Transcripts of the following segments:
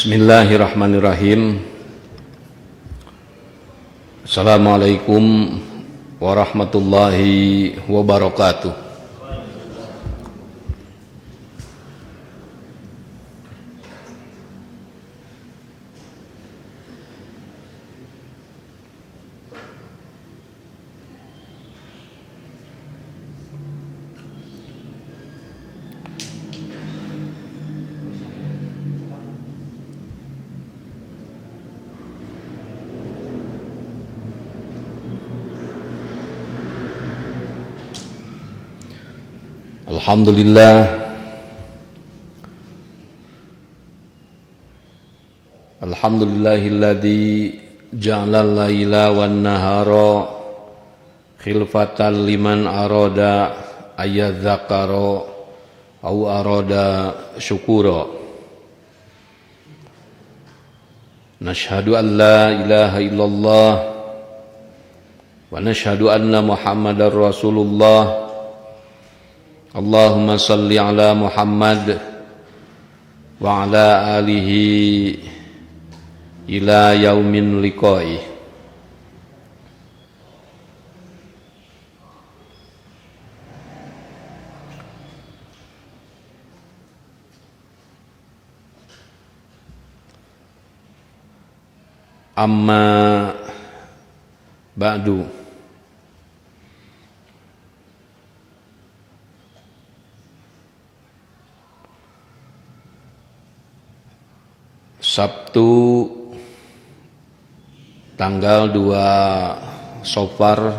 Bismillahirrahmanirrahim. Assalamualaikum warahmatullahi wabarakatuh. Alhamdulillahilladzi ja'ala al-laila wan-nahara khilfatan liman arada ayyadzakara aw arada syukura. Nashhadu an la ilaha illallah wa nashhadu anna Muhammadar Rasulullah. Allahumma salli ala Muhammad wa ala alihi ila yaumin liqai. Amma ba'du. Sabtu tanggal 2 Safar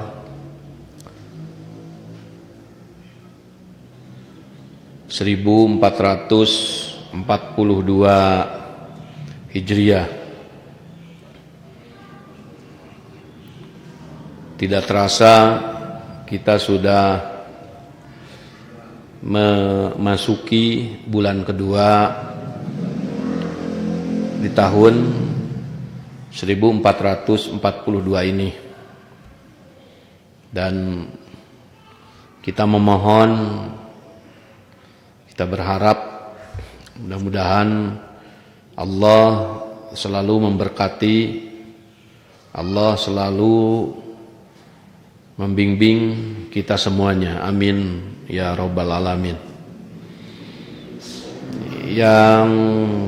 1442 Hijriah. Tidak terasa kita sudah memasuki bulan kedua di tahun 1442 ini, dan kita memohon, kita berharap mudah-mudahan Allah selalu memberkati, Allah selalu membimbing kita semuanya, amin ya rabbal alamin. Yang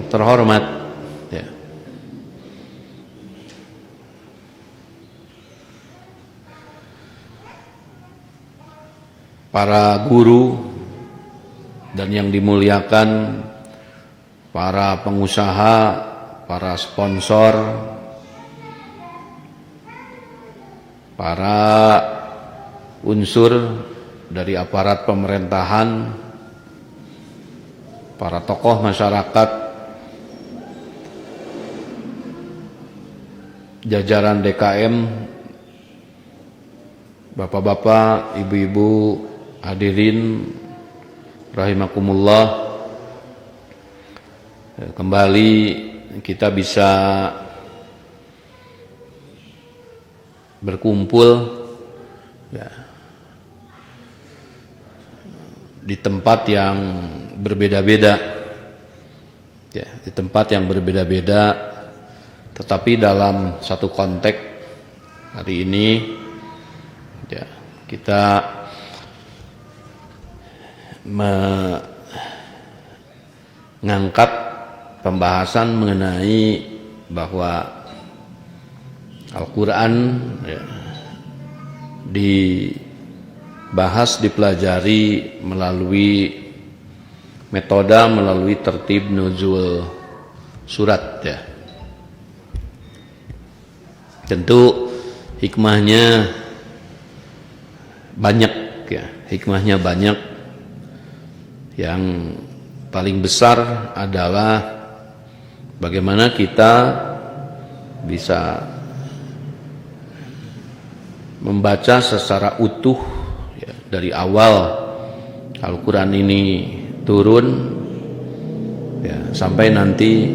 terhormat para guru dan yang dimuliakan para pengusaha, para sponsor, para unsur dari aparat pemerintahan, para tokoh masyarakat, jajaran DKM, bapak-bapak, ibu-ibu, hadirin rahimakumullah. Kembali kita bisa berkumpul ya, di tempat yang berbeda-beda ya, di tempat yang berbeda-beda, tetapi dalam satu konteks hari ini ya, kita mengangkat pembahasan mengenai bahwa Al-Quran ya, dibahas, dipelajari melalui metode, melalui tertib nuzul surat ya. Tentu hikmahnya banyak ya, hikmahnya banyak. Yang paling besar adalah bagaimana kita bisa membaca secara utuh ya, dari awal Al-Quran ini turun ya, sampai nanti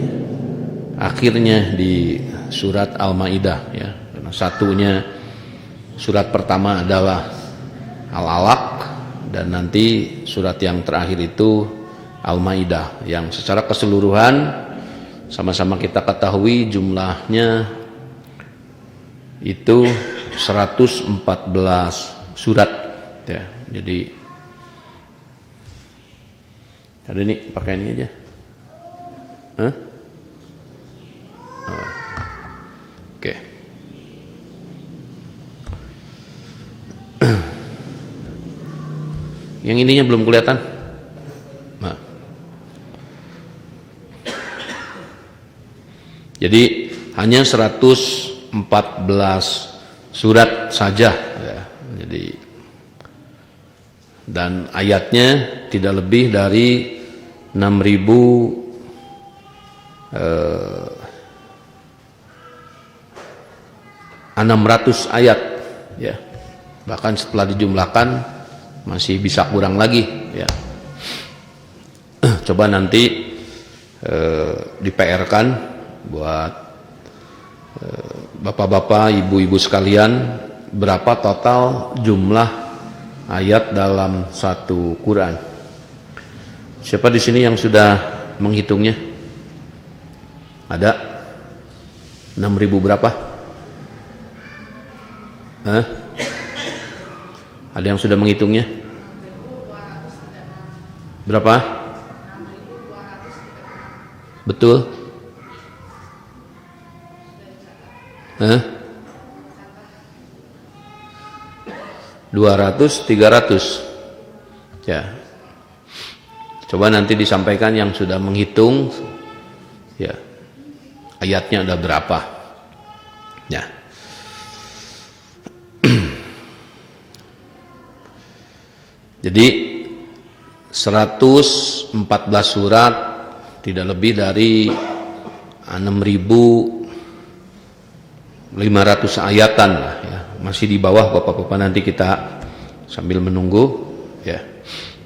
akhirnya di surat Al-Maidah ya. Karena satunya surat pertama adalah Al-Alaq, dan nanti surat yang terakhir itu Al-Maidah, yang secara keseluruhan sama-sama kita ketahui jumlahnya itu 114 surat ya. Jadi ada ini pakai ini aja. Hah? Oh. Oke. Yang ininya belum kelihatan. Nah. Jadi hanya 114 surat saja ya. Jadi dan ayatnya tidak lebih dari 6.600 ayat ya. Bahkan setelah dijumlahkan masih bisa kurang lagi ya. Coba nanti di PR-kan buat bapak-bapak, ibu-ibu sekalian, berapa total jumlah ayat dalam satu Quran. Siapa di sini yang sudah menghitungnya? Ada? 6.000 berapa? Hah? Ada yang sudah menghitungnya? Berapa? Betul? Hah? 200, 300 ya. Coba nanti disampaikan yang sudah menghitung ya, ayatnya ada berapa ya. Jadi 114 surat, tidak lebih dari 6.500 ayatan lah ya. Masih di bawah bapak-bapak, nanti kita sambil menunggu ya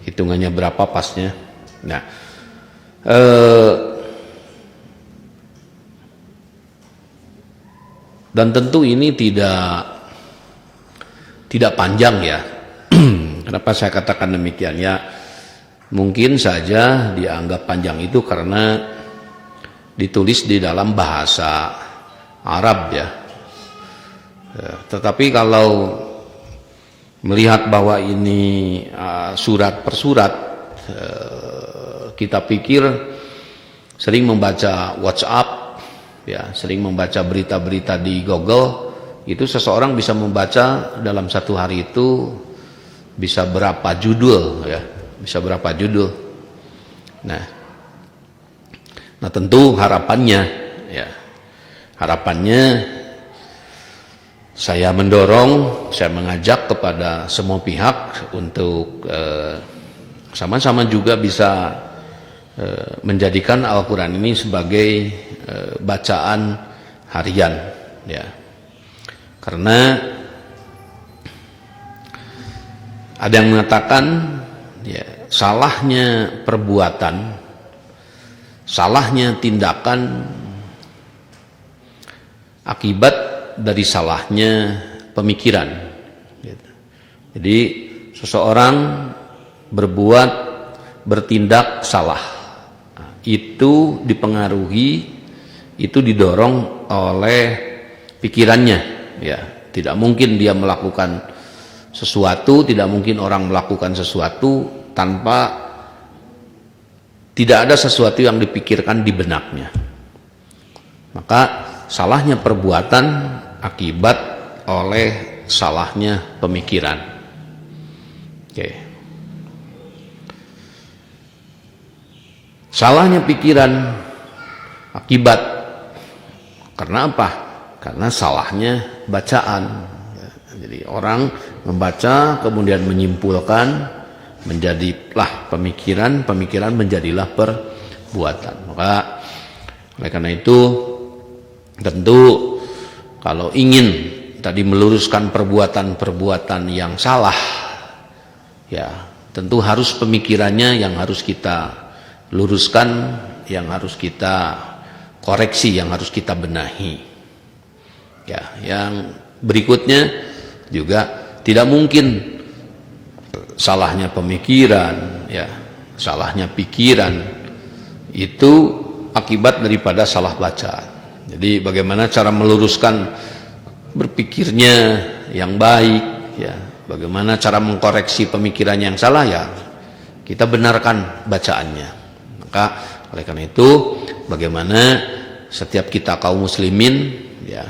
hitungannya berapa pasnya. Nah, dan tentu ini tidak panjang ya. Kenapa saya katakan demikian ya? Mungkin saja dianggap panjang itu karena ditulis di dalam bahasa Arab ya. Tetapi kalau melihat bahwa ini surat per surat, kita pikir sering membaca WhatsApp ya, sering membaca berita-berita di Google, itu seseorang bisa membaca dalam satu hari itu bisa berapa judul ya, bisa berapa judul. Nah tentu harapannya ya, saya mendorong, saya mengajak kepada semua pihak untuk sama-sama juga bisa menjadikan Al-Quran ini sebagai bacaan harian ya. Karena ada yang mengatakan ya, salahnya perbuatan, salahnya tindakan akibat dari salahnya pemikiran. Jadi seseorang bertindak salah, itu dipengaruhi, itu didorong oleh pikirannya ya. Tidak mungkin dia melakukan sesuatu, tidak mungkin orang melakukan sesuatu tanpa tidak ada sesuatu yang dipikirkan di benaknya. Maka salahnya perbuatan akibat oleh salahnya pemikiran. Oke. Salahnya pikiran akibat karena apa? Karena salahnya bacaan. Jadi orang membaca kemudian menyimpulkan, menjadilah pemikiran, pemikiran menjadilah perbuatan. Maka oleh karena itu tentu kalau ingin tadi meluruskan perbuatan-perbuatan yang salah ya, tentu harus pemikirannya yang harus kita luruskan, yang harus kita koreksi, yang harus kita benahi ya. Yang berikutnya juga tidak mungkin salahnya pemikiran ya, salahnya pikiran itu akibat daripada salah baca. Jadi bagaimana cara meluruskan berpikirnya yang baik, ya. Bagaimana cara mengkoreksi pemikiran yang salah, ya kita benarkan bacaannya. Maka oleh karena itu, bagaimana setiap kita kaum muslimin, ya,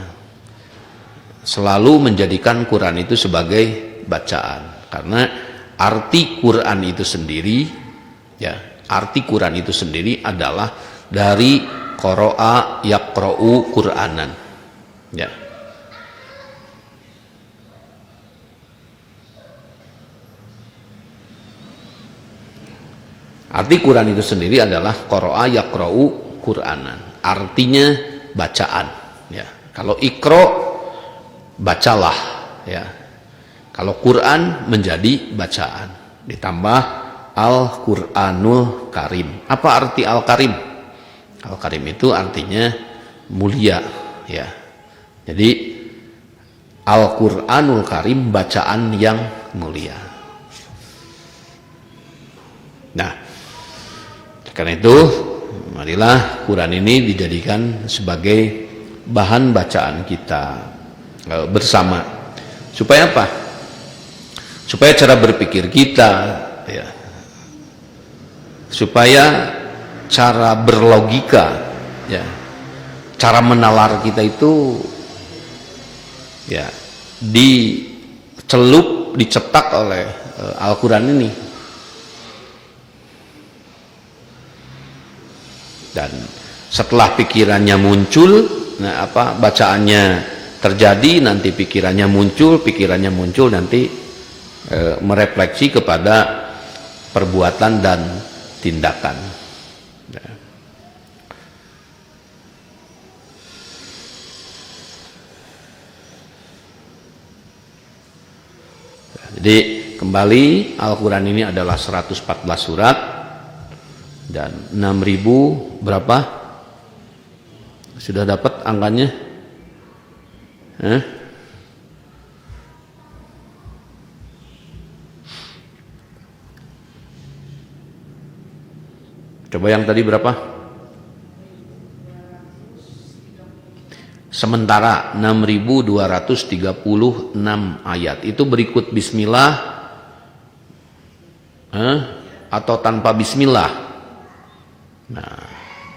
selalu menjadikan Quran itu sebagai bacaan. Karena arti Quran itu sendiri, ya, arti Quran itu sendiri adalah dari qara'a yaqra'u Qur'anan, ya. Arti Quran itu sendiri adalah qara'a yaqra'u Qur'anan. Artinya bacaan, ya. Kalau iqra, bacalah, ya. Kalau Quran menjadi bacaan, ditambah Al-Qur'anul Karim. Apa arti Al-Karim? Al-Karim itu artinya mulia, ya. Jadi Al-Qur'anul Karim, bacaan yang mulia. Nah, karena itu marilah Quran ini dijadikan sebagai bahan bacaan kita bersama. Supaya apa? Supaya cara berpikir kita, ya, supaya cara berlogika, ya, cara menalar kita itu, ya, dicetak oleh Al-Quran ini. Dan setelah pikirannya muncul, nah, bacaannya terjadi, nanti pikirannya muncul nanti merefleksi kepada perbuatan dan tindakan. Jadi kembali, Al-Quran ini adalah 114 surat dan 6.000 berapa? Sudah dapat angkanya? Coba yang tadi berapa? Sementara 6.236 ayat itu berikut bismillah atau tanpa bismillah. Nah,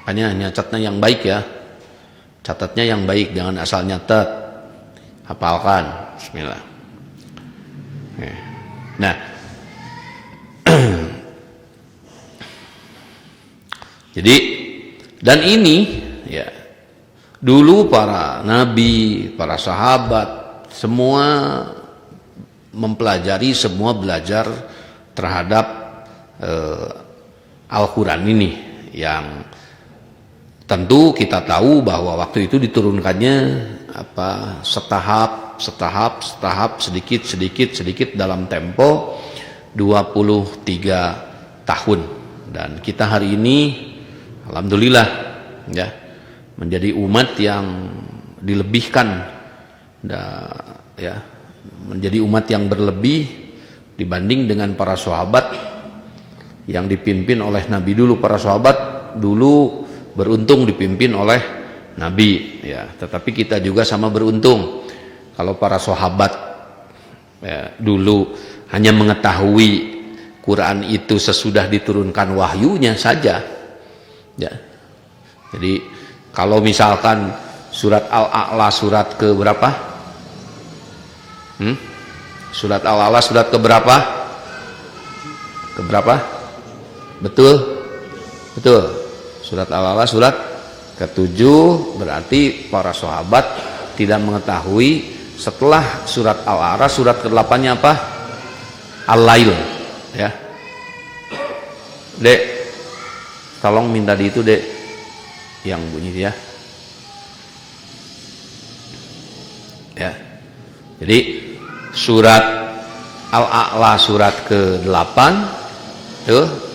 makanya nyatetnya yang baik, ya. Catatnya yang baik, jangan asal nyatet. Hafalkan bismillah. Nah, jadi dan ini, ya, dulu para nabi, para sahabat semua mempelajari, semua belajar terhadap Al-Quran ini, yang tentu kita tahu bahwa waktu itu diturunkannya setahap sedikit dalam tempo 23 tahun. Dan kita hari ini alhamdulillah, ya, menjadi umat yang dilebihkan, ya, menjadi umat yang berlebih dibanding dengan para sahabat yang dipimpin oleh Nabi dulu. Para sahabat dulu beruntung dipimpin oleh Nabi, ya, tetapi kita juga sama beruntung. Kalau para sahabat, ya, dulu hanya mengetahui Quran itu sesudah diturunkan wahyunya saja, ya. Jadi kalau misalkan surat Al-A'la surat ke berapa? Surat Al-A'la surat ke berapa? Betul. Surat Al-A'la surat ke-7, berarti para sahabat tidak mengetahui setelah surat Al-A'raf surat ke-8-nya apa? Al-Lail, ya. Dek, tolong minta di itu, Dek, yang bunyi, ya. Ya. Jadi surat Al-A'la surat ke-8 tuh,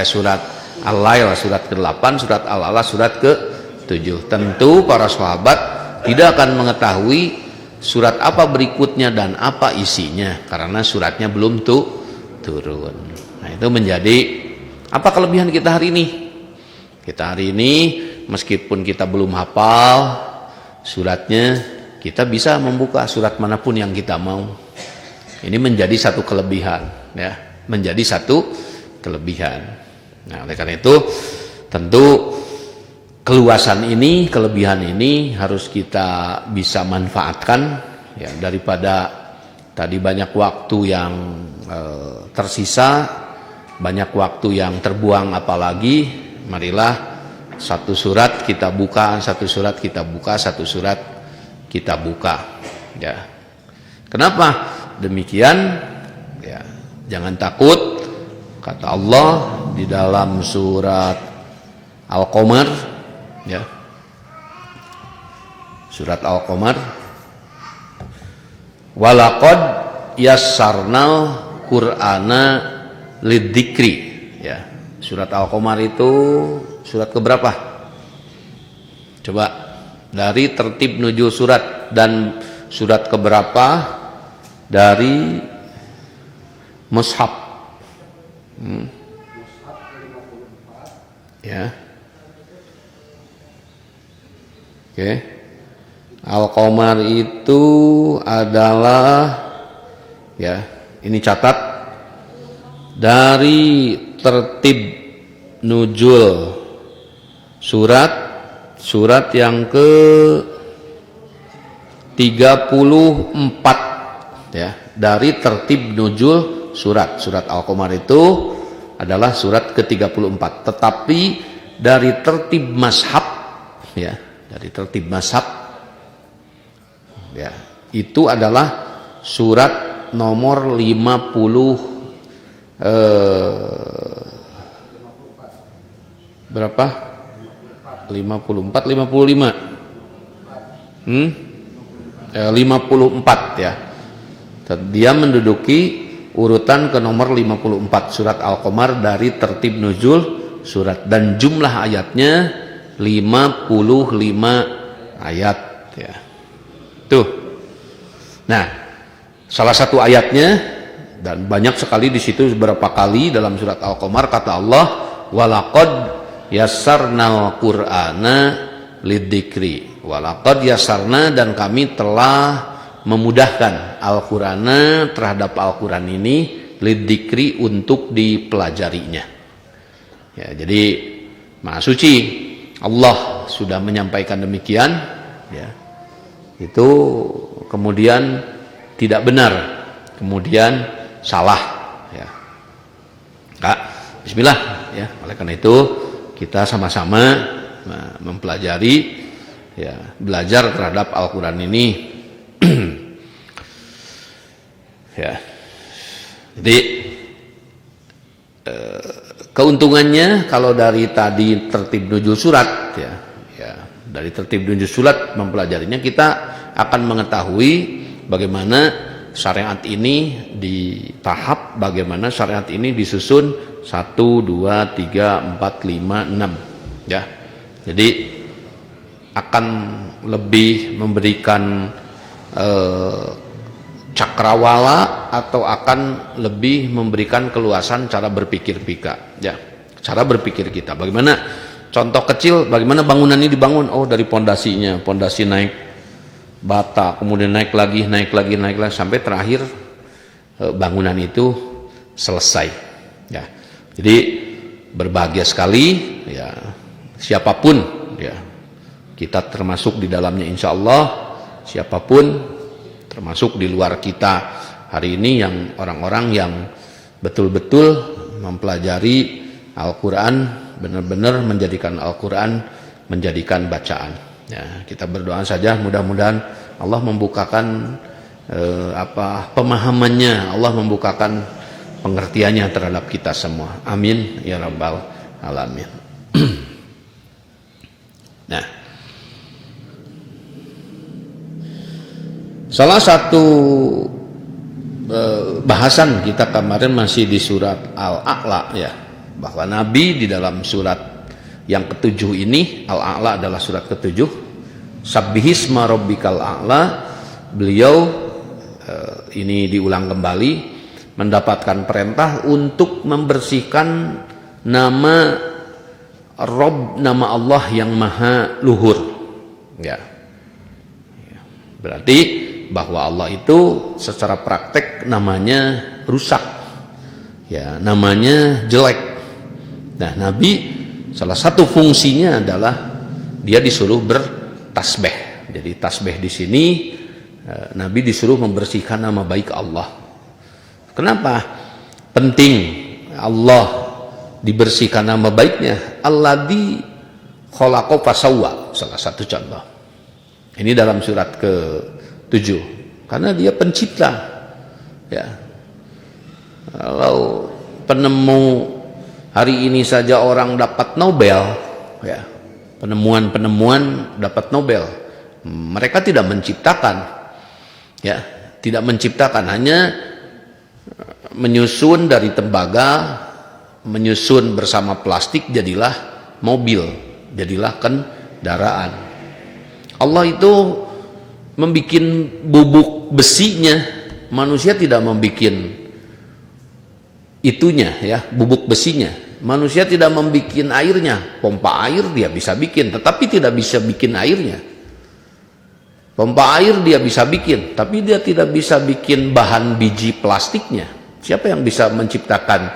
surat Al-Lail surat ke-8, surat Al-A'la surat ke-7. Tentu para sahabat tidak akan mengetahui surat apa berikutnya dan apa isinya karena suratnya belum turun. Nah, itu menjadi apa kelebihan kita hari ini? Kita hari ini meskipun kita belum hafal suratnya, kita bisa membuka surat manapun yang kita mau. Ini menjadi satu kelebihan, ya, menjadi satu kelebihan. Nah, oleh karena itu tentu keluasan ini, kelebihan ini harus kita bisa manfaatkan, ya, daripada tadi banyak waktu yang tersisa, banyak waktu yang terbuang. Apalagi marilah satu surat kita buka, satu surat kita buka, satu surat kita buka, ya. Kenapa demikian? Ya, jangan takut. Kata Allah di dalam surat Al-Qamar, ya, surat Al-Qamar, walaqad yassarnal Qur'ana lidzikri, ya. Surat Al-Qamar itu surat keberapa? Coba dari tertib nuzul surat, dan surat keberapa dari mushaf? Ya. Oke. Al-Qamar itu adalah, ya, ini catat, dari tertib nuzul surat yang ke 34, ya, dari tertib nuzul surat Al-Qamar itu adalah surat ke-34. Tetapi dari tertib mazhab, ya, dari tertib mazhab, ya, itu adalah surat nomor 55, 54, ya. Dia menduduki urutan ke nomor 54, surat Al-Qamar dari tertib nuzul surat, dan jumlah ayatnya 55 ayat, ya. Tuh. Nah, salah satu ayatnya, dan banyak sekali di situ, beberapa kali dalam surat Al-Qamar kata Allah, walaqad yassarnal Qur'ana lidzikri. Walaqad yassarna, dan kami telah memudahkan Al-Qur'ana terhadap Al-Qur'an ini, lidzikri, untuk dipelajarinya. Ya, jadi Maha Suci Allah sudah menyampaikan demikian, ya. Itu kemudian tidak benar, kemudian salah, ya. Kak, bismillah, ya. Oleh karena itu kita sama-sama mempelajari, ya, belajar terhadap Al-Qur'an ini. Ya. Jadi keuntungannya kalau dari tadi tertib nuzul surat, ya, dari tertib nuzul surat mempelajarinya, kita akan mengetahui bagaimana syariat ini ditahap, bagaimana syariat ini disusun 1, 2, 3, 4, 5, 6, ya. Jadi akan lebih memberikan cakrawala, atau akan lebih memberikan keluasan cara berpikir kita, ya, cara berpikir kita. Bagaimana, contoh kecil, bagaimana bangunan ini dibangun? Oh, dari pondasinya, pondasi naik bata, kemudian naik lagi sampai terakhir bangunan itu selesai, ya. Jadi berbahagia sekali, ya, siapapun, ya, kita termasuk di dalamnya, insya Allah. Siapapun, termasuk di luar kita hari ini, yang orang-orang yang betul-betul mempelajari Al-Quran, benar-benar menjadikan Al-Quran menjadikan bacaan, ya. Kita berdoa saja, mudah-mudahan Allah membukakan pemahamannya, Allah membukakan pengertiannya terhadap kita semua. Amin ya rabbal alamin. Nah, salah satu bahasan kita kemarin masih di surat Al-A'la, ya, bahwa Nabi di dalam surat yang ke-7 ini, Al-A'la adalah surat ke-7, Sabbihisma rabbikal a'la, beliau ini diulang kembali, mendapatkan perintah untuk membersihkan nama Rob nama Allah yang maha luhur. Ya. Berarti bahwa Allah itu secara praktek namanya rusak. Ya, namanya jelek. Nah, Nabi salah satu fungsinya adalah dia disuruh bertasbih. Jadi tasbih di sini Nabi disuruh membersihkan nama baik Allah. Kenapa penting Allah dibersihkan nama baiknya? Alladzi khalaqa fasawwa, salah satu contoh. Ini dalam surat ke-7. Karena dia pencipta. Ya. Kalau penemu hari ini saja orang dapat Nobel, ya. Penemuan-penemuan dapat Nobel. Mereka tidak menciptakan. Ya, tidak menciptakan, hanya menyusun dari tembaga, menyusun bersama plastik jadilah mobil, jadilah kendaraan. Allah itu membuat bubuk besinya, manusia tidak membuat itunya, ya, bubuk besinya. Manusia tidak membuat airnya. Pompa air dia bisa bikin, tetapi tidak bisa bikin airnya. Pompa air dia bisa bikin, tapi dia tidak bisa bikin bahan biji plastiknya. Siapa yang bisa menciptakan,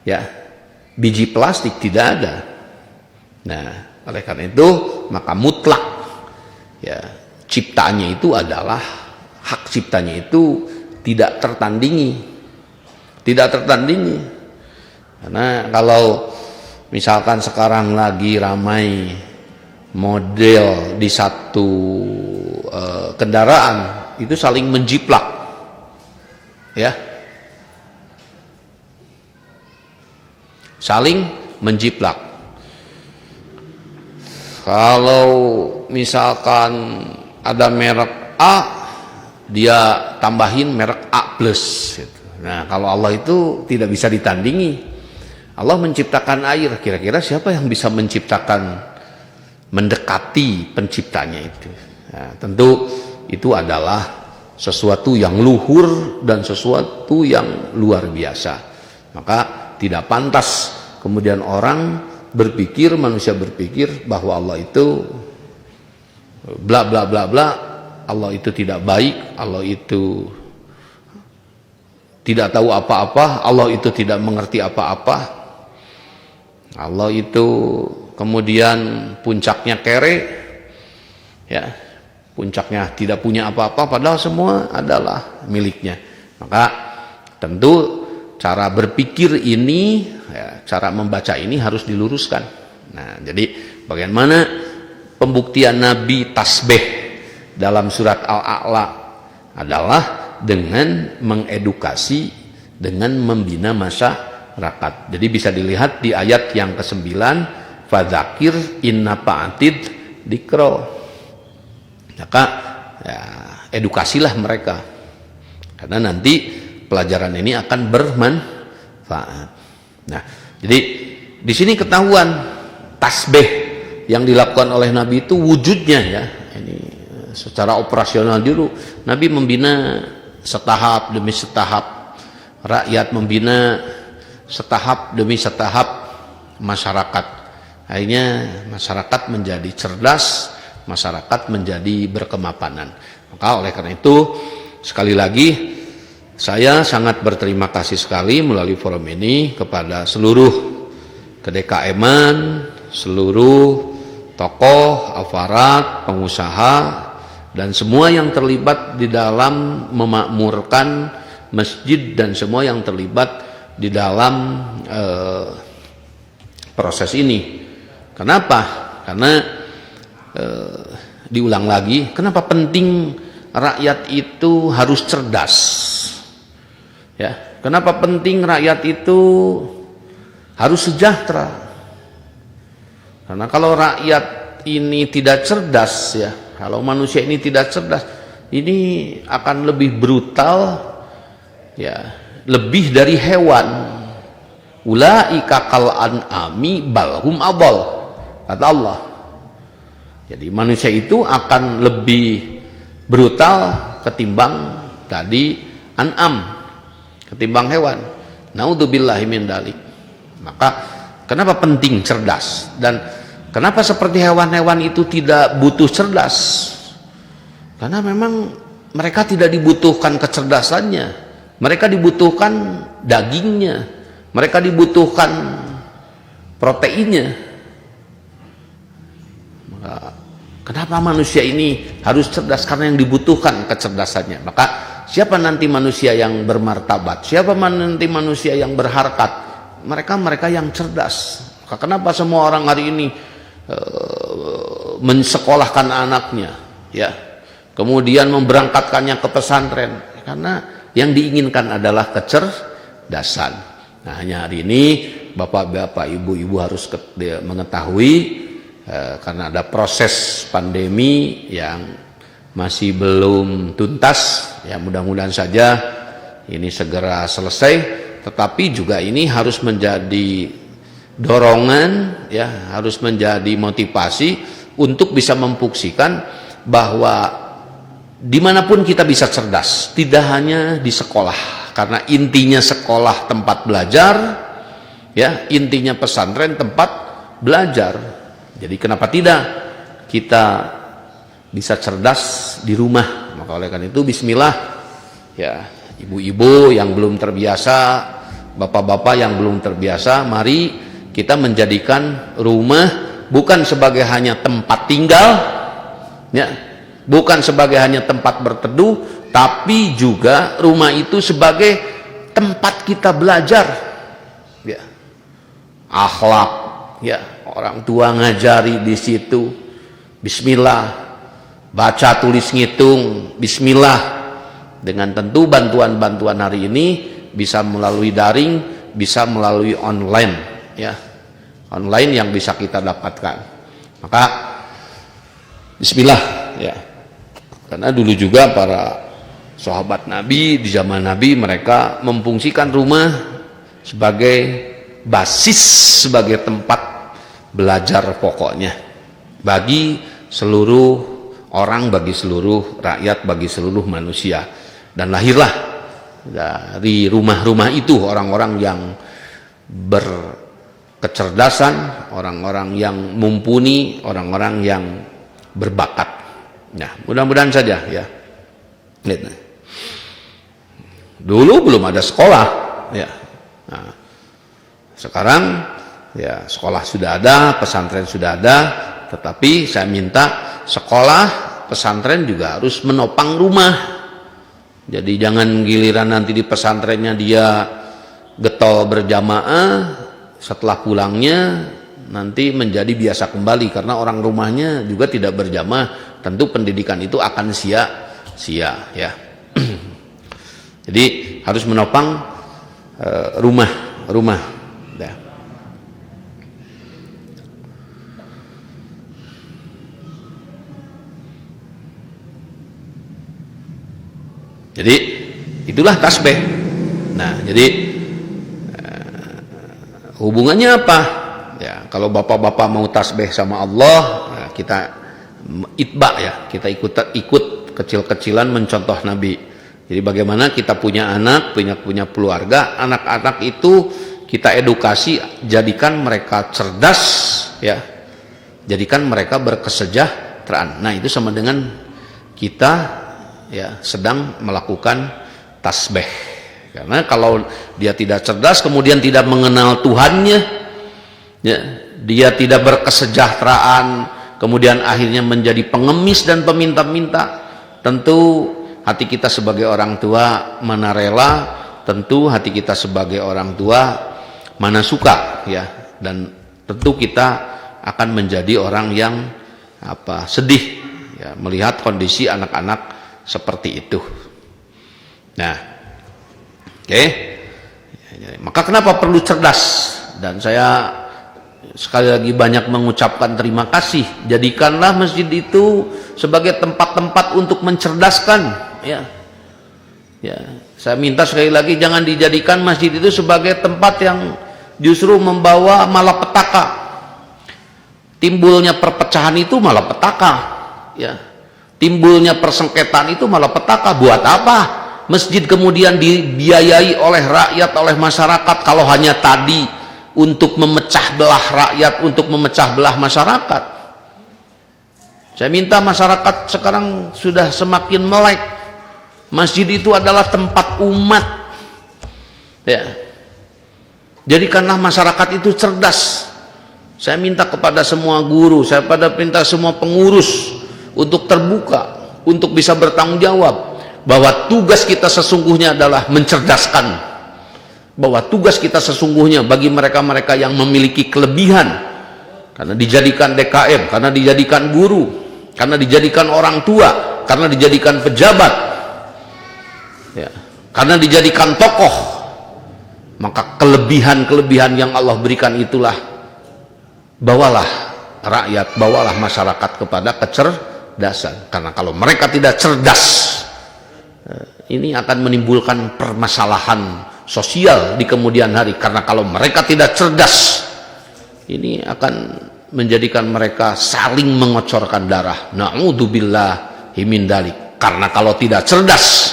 ya, biji plastik? Tidak ada. Nah, oleh karena itu maka mutlak, ya, ciptanya itu adalah hak ciptanya itu tidak tertandingi, tidak tertandingi. Karena kalau misalkan sekarang lagi ramai model di satu kendaraan itu saling menjiplak, ya, saling menjiplak. Kalau misalkan ada merek A, dia tambahin merek A plus gitu. Nah, kalau Allah itu tidak bisa ditandingi. Allah menciptakan air, kira-kira siapa yang bisa menciptakan, mendekati penciptanya itu? Nah, tentu itu adalah sesuatu yang luhur dan sesuatu yang luar biasa. Maka tidak pantas kemudian orang berpikir, manusia berpikir bahwa Allah itu bla bla bla bla, Allah itu tidak baik, Allah itu tidak tahu apa-apa, Allah itu tidak mengerti apa-apa, Allah itu kemudian puncaknya kere, ya, puncaknya tidak punya apa-apa, padahal semua adalah miliknya. Maka tentu cara berpikir ini, ya, cara membaca ini harus diluruskan. Nah, jadi bagaimana pembuktian Nabi tasbih dalam surat Al-A'la adalah dengan mengedukasi, dengan membina masyarakat. Jadi bisa dilihat di ayat yang ke-9, fadzakir inna fa'atid dzikra. Maka ya, edukasilah mereka, karena nanti pelajaran ini akan bermanfaat. Nah, jadi di sini ketahuan tasbih yang dilakukan oleh Nabi itu wujudnya, ya. Ini secara operasional dulu Nabi membina setahap demi setahap rakyat, membina setahap demi setahap masyarakat. Akhirnya masyarakat menjadi cerdas, masyarakat menjadi berkemapanan. Maka oleh karena itu sekali lagi saya sangat berterima kasih sekali melalui forum ini kepada seluruh kedKM-an, seluruh tokoh, aparat, pengusaha, dan semua yang terlibat di dalam memakmurkan masjid dan semua yang terlibat di dalam proses ini. Kenapa? Karena diulang lagi, kenapa penting rakyat itu harus cerdas? Ya, kenapa penting rakyat itu harus sejahtera? Karena kalau rakyat ini tidak cerdas, ya, kalau manusia ini tidak cerdas, ini akan lebih brutal, ya, lebih dari hewan. Ulaika kal an'ami balhum adall, kata Allah. Jadi manusia itu akan lebih brutal ketimbang tadi an'am, ketimbang hewan. Naudzubillahi min dzalik. Maka Kenapa penting cerdas? Dan kenapa seperti hewan-hewan itu tidak butuh cerdas? Karena memang mereka tidak dibutuhkan kecerdasannya. Mereka dibutuhkan dagingnya. Mereka dibutuhkan proteinnya. Kenapa manusia ini harus cerdas? Karena yang dibutuhkan kecerdasannya. Maka siapa nanti manusia yang bermartabat? Siapa nanti manusia yang berharkat? Mereka yang cerdas. Kenapa semua orang hari ini mensekolahkan anaknya, ya, kemudian memberangkatkannya ke pesantren? Karena yang diinginkan adalah kecerdasan. Nah, hanya hari ini bapak-bapak, ibu-ibu harus mengetahui, karena ada proses pandemi yang masih belum tuntas, ya mudah-mudahan saja ini segera selesai. Tetapi juga ini harus menjadi dorongan, ya, harus menjadi motivasi untuk bisa membuktikan bahwa dimanapun kita bisa cerdas, tidak hanya di sekolah, karena intinya sekolah tempat belajar, ya, intinya pesantren tempat belajar. Jadi kenapa tidak kita bisa cerdas di rumah? Maka oleh karena itu bismillah, ya, ibu-ibu yang belum terbiasa, bapak-bapak yang belum terbiasa, mari kita menjadikan rumah bukan sebagai hanya tempat tinggal, ya, bukan sebagai hanya tempat berteduh, tapi juga rumah itu sebagai tempat kita belajar, ya, akhlak, ya, orang tua ngajari di situ, bismillah, baca tulis ngitung, bismillah. Dengan tentu bantuan-bantuan hari ini bisa melalui daring, bisa melalui online, ya, online yang bisa kita dapatkan. Maka bismillah, ya, karena dulu juga para sahabat Nabi di zaman Nabi, mereka memfungsikan rumah sebagai basis, sebagai tempat belajar pokoknya bagi seluruh orang, bagi seluruh rakyat, bagi seluruh manusia. Dan lahirlah dari rumah-rumah itu orang-orang yang berkecerdasan, orang-orang yang mumpuni, orang-orang yang berbakat. Nah, mudah-mudahan saja, ya. Lihat. Dulu belum ada sekolah, ya. Nah, sekarang ya sekolah sudah ada, pesantren sudah ada, tetapi saya minta sekolah, pesantren juga harus menopang rumah. Jadi jangan giliran nanti di pesantrennya dia getol berjamaah, setelah pulangnya nanti menjadi biasa kembali karena orang rumahnya juga tidak berjamaah. Tentu pendidikan itu akan sia-sia, ya. Jadi harus menopang rumah. Ya. Jadi itulah tasbih. Nah, jadi hubungannya apa? Ya, kalau bapak-bapak mau tasbih sama Allah, nah, kita itba, ya, kita ikut kecil-kecilan mencontoh Nabi. Jadi bagaimana kita punya anak, punya keluarga, anak-anak itu kita edukasi, jadikan mereka cerdas, ya, jadikan mereka berkesejahteraan. Nah, itu sama dengan kita, ya, sedang melakukan tasbih. Karena kalau dia tidak cerdas, kemudian tidak mengenal Tuhannya, ya, dia tidak berkesejahteraan, kemudian akhirnya menjadi pengemis dan peminta-minta, tentu hati kita sebagai orang tua mana rela, tentu hati kita sebagai orang tua mana suka, ya, dan tentu kita akan menjadi orang yang sedih, ya, melihat kondisi anak-anak seperti itu. Nah, oke. Maka kenapa perlu cerdas? Dan saya sekali lagi banyak mengucapkan terima kasih. Jadikanlah masjid itu sebagai tempat-tempat untuk mencerdaskan, ya. Ya, saya minta sekali lagi jangan dijadikan masjid itu sebagai tempat yang justru membawa malapetaka. Timbulnya perpecahan itu malapetaka, ya. Timbulnya persengketaan itu malah petaka. Buat apa masjid kemudian dibiayai oleh rakyat, oleh masyarakat, kalau hanya tadi untuk memecah belah rakyat, untuk memecah belah masyarakat. Saya minta masyarakat sekarang sudah semakin melek. Masjid itu adalah tempat umat. Ya. Jadikanlah masyarakat itu cerdas. Saya minta kepada semua guru, saya minta semua pengurus untuk terbuka, untuk bisa bertanggung jawab bahwa tugas kita sesungguhnya adalah mencerdaskan. Bahwa tugas kita sesungguhnya bagi mereka-mereka yang memiliki kelebihan karena dijadikan DKM, karena dijadikan guru, karena dijadikan orang tua, karena dijadikan pejabat, ya, karena dijadikan tokoh, maka kelebihan-kelebihan yang Allah berikan itulah bawalah rakyat, bawalah masyarakat kepada kecerdasan. Karena kalau mereka tidak cerdas, ini akan menimbulkan permasalahan sosial di kemudian hari. Karena kalau mereka tidak cerdas, ini akan menjadikan mereka saling mengocorkan darah. Na'udzubillahi min dzalik. Karena kalau tidak cerdas,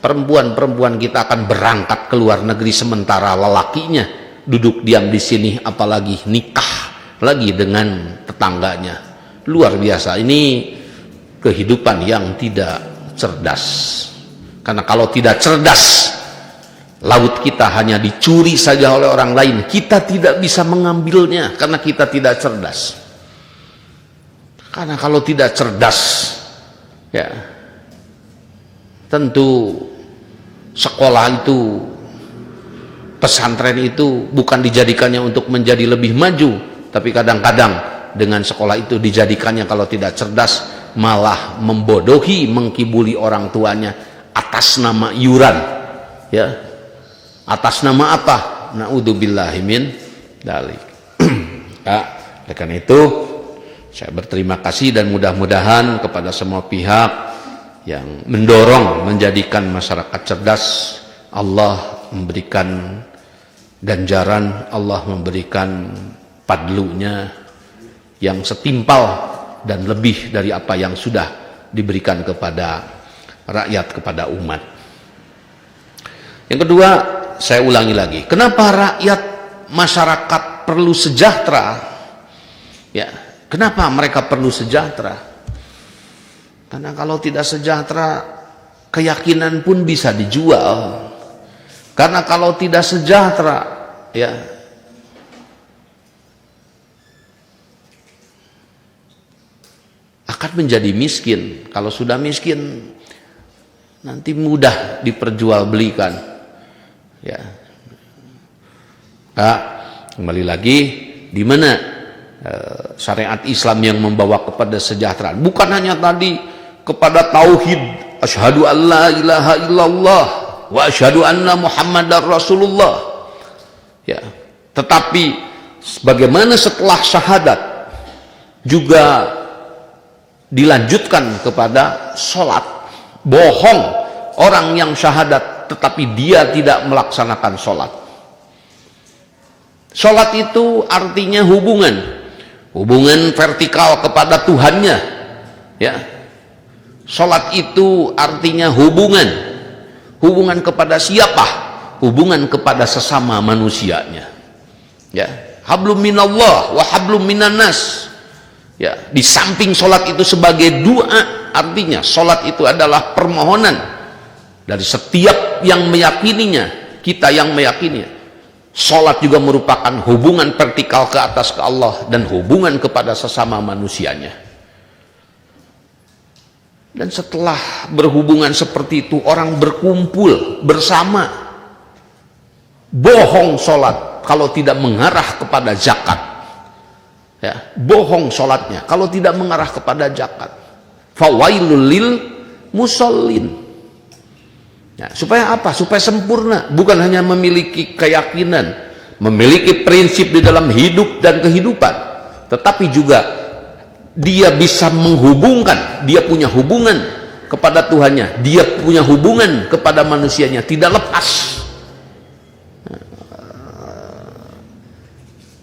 perempuan-perempuan kita akan berangkat ke luar negeri sementara lelakinya duduk diam di sini, apalagi nikah lagi dengan tetangganya. Luar biasa, ini kehidupan yang tidak cerdas. Karena kalau tidak cerdas, laut kita hanya dicuri saja oleh orang lain, kita tidak bisa mengambilnya karena kita tidak cerdas. Karena kalau tidak cerdas, ya tentu sekolah itu, pesantren itu bukan dijadikannya untuk menjadi lebih maju, tapi kadang-kadang dengan sekolah itu dijadikannya kalau tidak cerdas malah membodohi, mengkibuli orang tuanya atas nama iuran, ya, atas nama apa? Na'udzubillahi min dzalik. Ya, oleh karena itu saya berterima kasih dan mudah-mudahan kepada semua pihak yang mendorong menjadikan masyarakat cerdas, Allah memberikan ganjaran, Allah memberikan padlunya yang setimpal dan lebih dari apa yang sudah diberikan kepada rakyat, kepada umat. Yang kedua, saya ulangi lagi, kenapa rakyat masyarakat perlu sejahtera? Ya, kenapa mereka perlu sejahtera? Karena kalau tidak sejahtera, keyakinan pun bisa dijual. Karena kalau tidak sejahtera, ya, akan menjadi miskin. Kalau sudah miskin, nanti mudah diperjualbelikan. Ya, kembali lagi, di mana syariat Islam yang membawa kepada kesejahteraan? Bukan hanya tadi kepada tauhid, asyhadu an la ilaha illallah wa asyhadu anna muhammadar rasulullah. Ya, tetapi bagaimana setelah syahadat juga dilanjutkan kepada sholat. Bohong orang yang syahadat tetapi dia tidak melaksanakan sholat. Sholat itu artinya hubungan vertikal kepada Tuhannya, ya. Sholat itu artinya hubungan kepada siapa? Hubungan kepada sesama manusianya, ya. Hablum minallah wa hablum minan nas. Ya, di samping sholat itu sebagai doa, artinya sholat itu adalah permohonan dari setiap yang meyakininya, kita yang meyakininya. Sholat juga merupakan hubungan vertikal ke atas ke Allah dan hubungan kepada sesama manusianya. Dan setelah berhubungan seperti itu, orang berkumpul bersama. Bohong sholat kalau tidak mengarah kepada zakat. Ya, bohong sholatnya kalau tidak mengarah kepada zakat. Fawailul lil musallin. Ya, supaya apa? Supaya sempurna, bukan hanya memiliki keyakinan, memiliki prinsip di dalam hidup dan kehidupan, tetapi juga dia bisa menghubungkan, dia punya hubungan kepada Tuhannya, dia punya hubungan kepada manusianya, tidak lepas.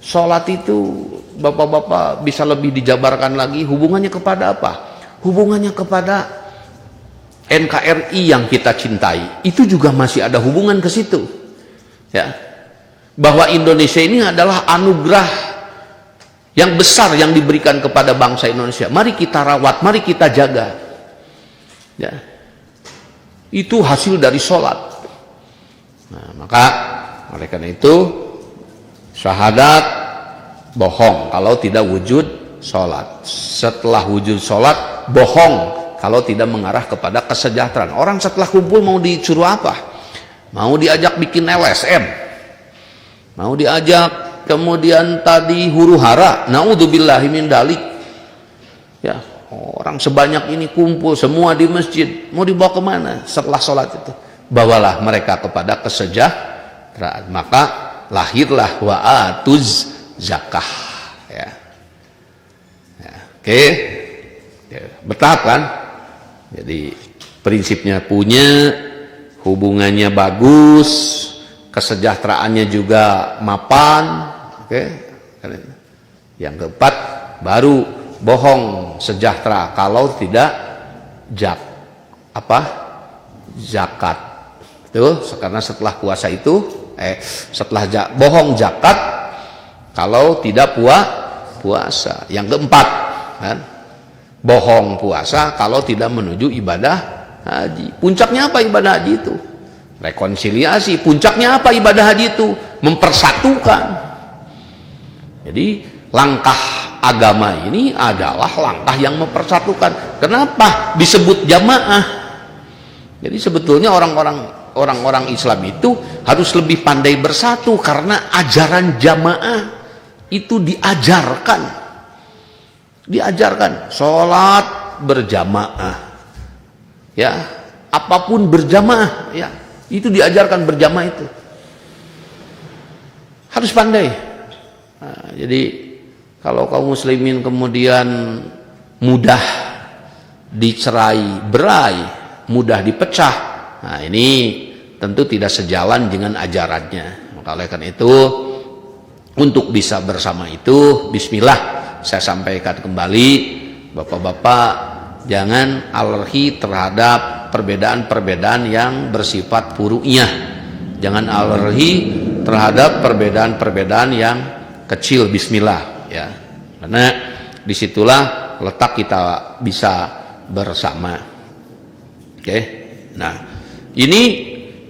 Sholat itu, bapak-bapak, bisa lebih dijabarkan lagi hubungannya kepada apa? Hubungannya kepada NKRI yang kita cintai. Itu juga masih ada hubungan ke situ. Ya. bahwa Indonesia ini adalah anugerah yang besar yang diberikan kepada bangsa Indonesia. Mari kita rawat, mari kita jaga. Ya. Itu hasil dari sholat. Nah, maka oleh karena itu syahadat bohong kalau tidak wujud sholat. Setelah wujud sholat bohong kalau tidak mengarah kepada kesejahteraan. Orang setelah kumpul mau disuruh apa? Mau diajak bikin LSM, mau diajak kemudian tadi huru hara, naudzubillahi min dalik. Ya, orang sebanyak ini kumpul semua di masjid, mau dibawa kemana setelah sholat itu? Bawalah mereka kepada kesejahteraan. Maka lahirlah wa atuz zakah. Ya. Ya, oke, ya, bertahap kan? Jadi prinsipnya punya, hubungannya bagus, kesejahteraannya juga mapan. Oke. Yang keempat baru bohong sejahtera kalau tidak zakat. Tuh, karena setelah puasa itu bohong zakat kalau tidak puasa. Yang keempat kan, bohong puasa kalau tidak menuju ibadah haji. Puncaknya apa ibadah haji itu? Rekonsiliasi. Puncaknya apa ibadah haji itu? Mempersatukan. Jadi langkah agama ini adalah langkah yang mempersatukan. Kenapa disebut jamaah? Jadi sebetulnya orang-orang Islam itu harus lebih pandai bersatu karena ajaran jamaah itu diajarkan sholat berjamaah, ya, apapun berjamaah, ya, itu diajarkan berjamaah itu harus pandai. Nah, jadi kalau kaum muslimin kemudian mudah dicerai berai, mudah dipecah, nah ini tentu tidak sejalan dengan ajarannya. Maka oleh karena itu, untuk bisa bersama itu, bismillah, saya sampaikan kembali, bapak-bapak jangan alergi terhadap perbedaan-perbedaan yang bersifat furu'iyah. Jangan alergi terhadap perbedaan-perbedaan yang kecil, bismillah, ya. Karena disitulah letak kita bisa bersama. Oke. Nah, ini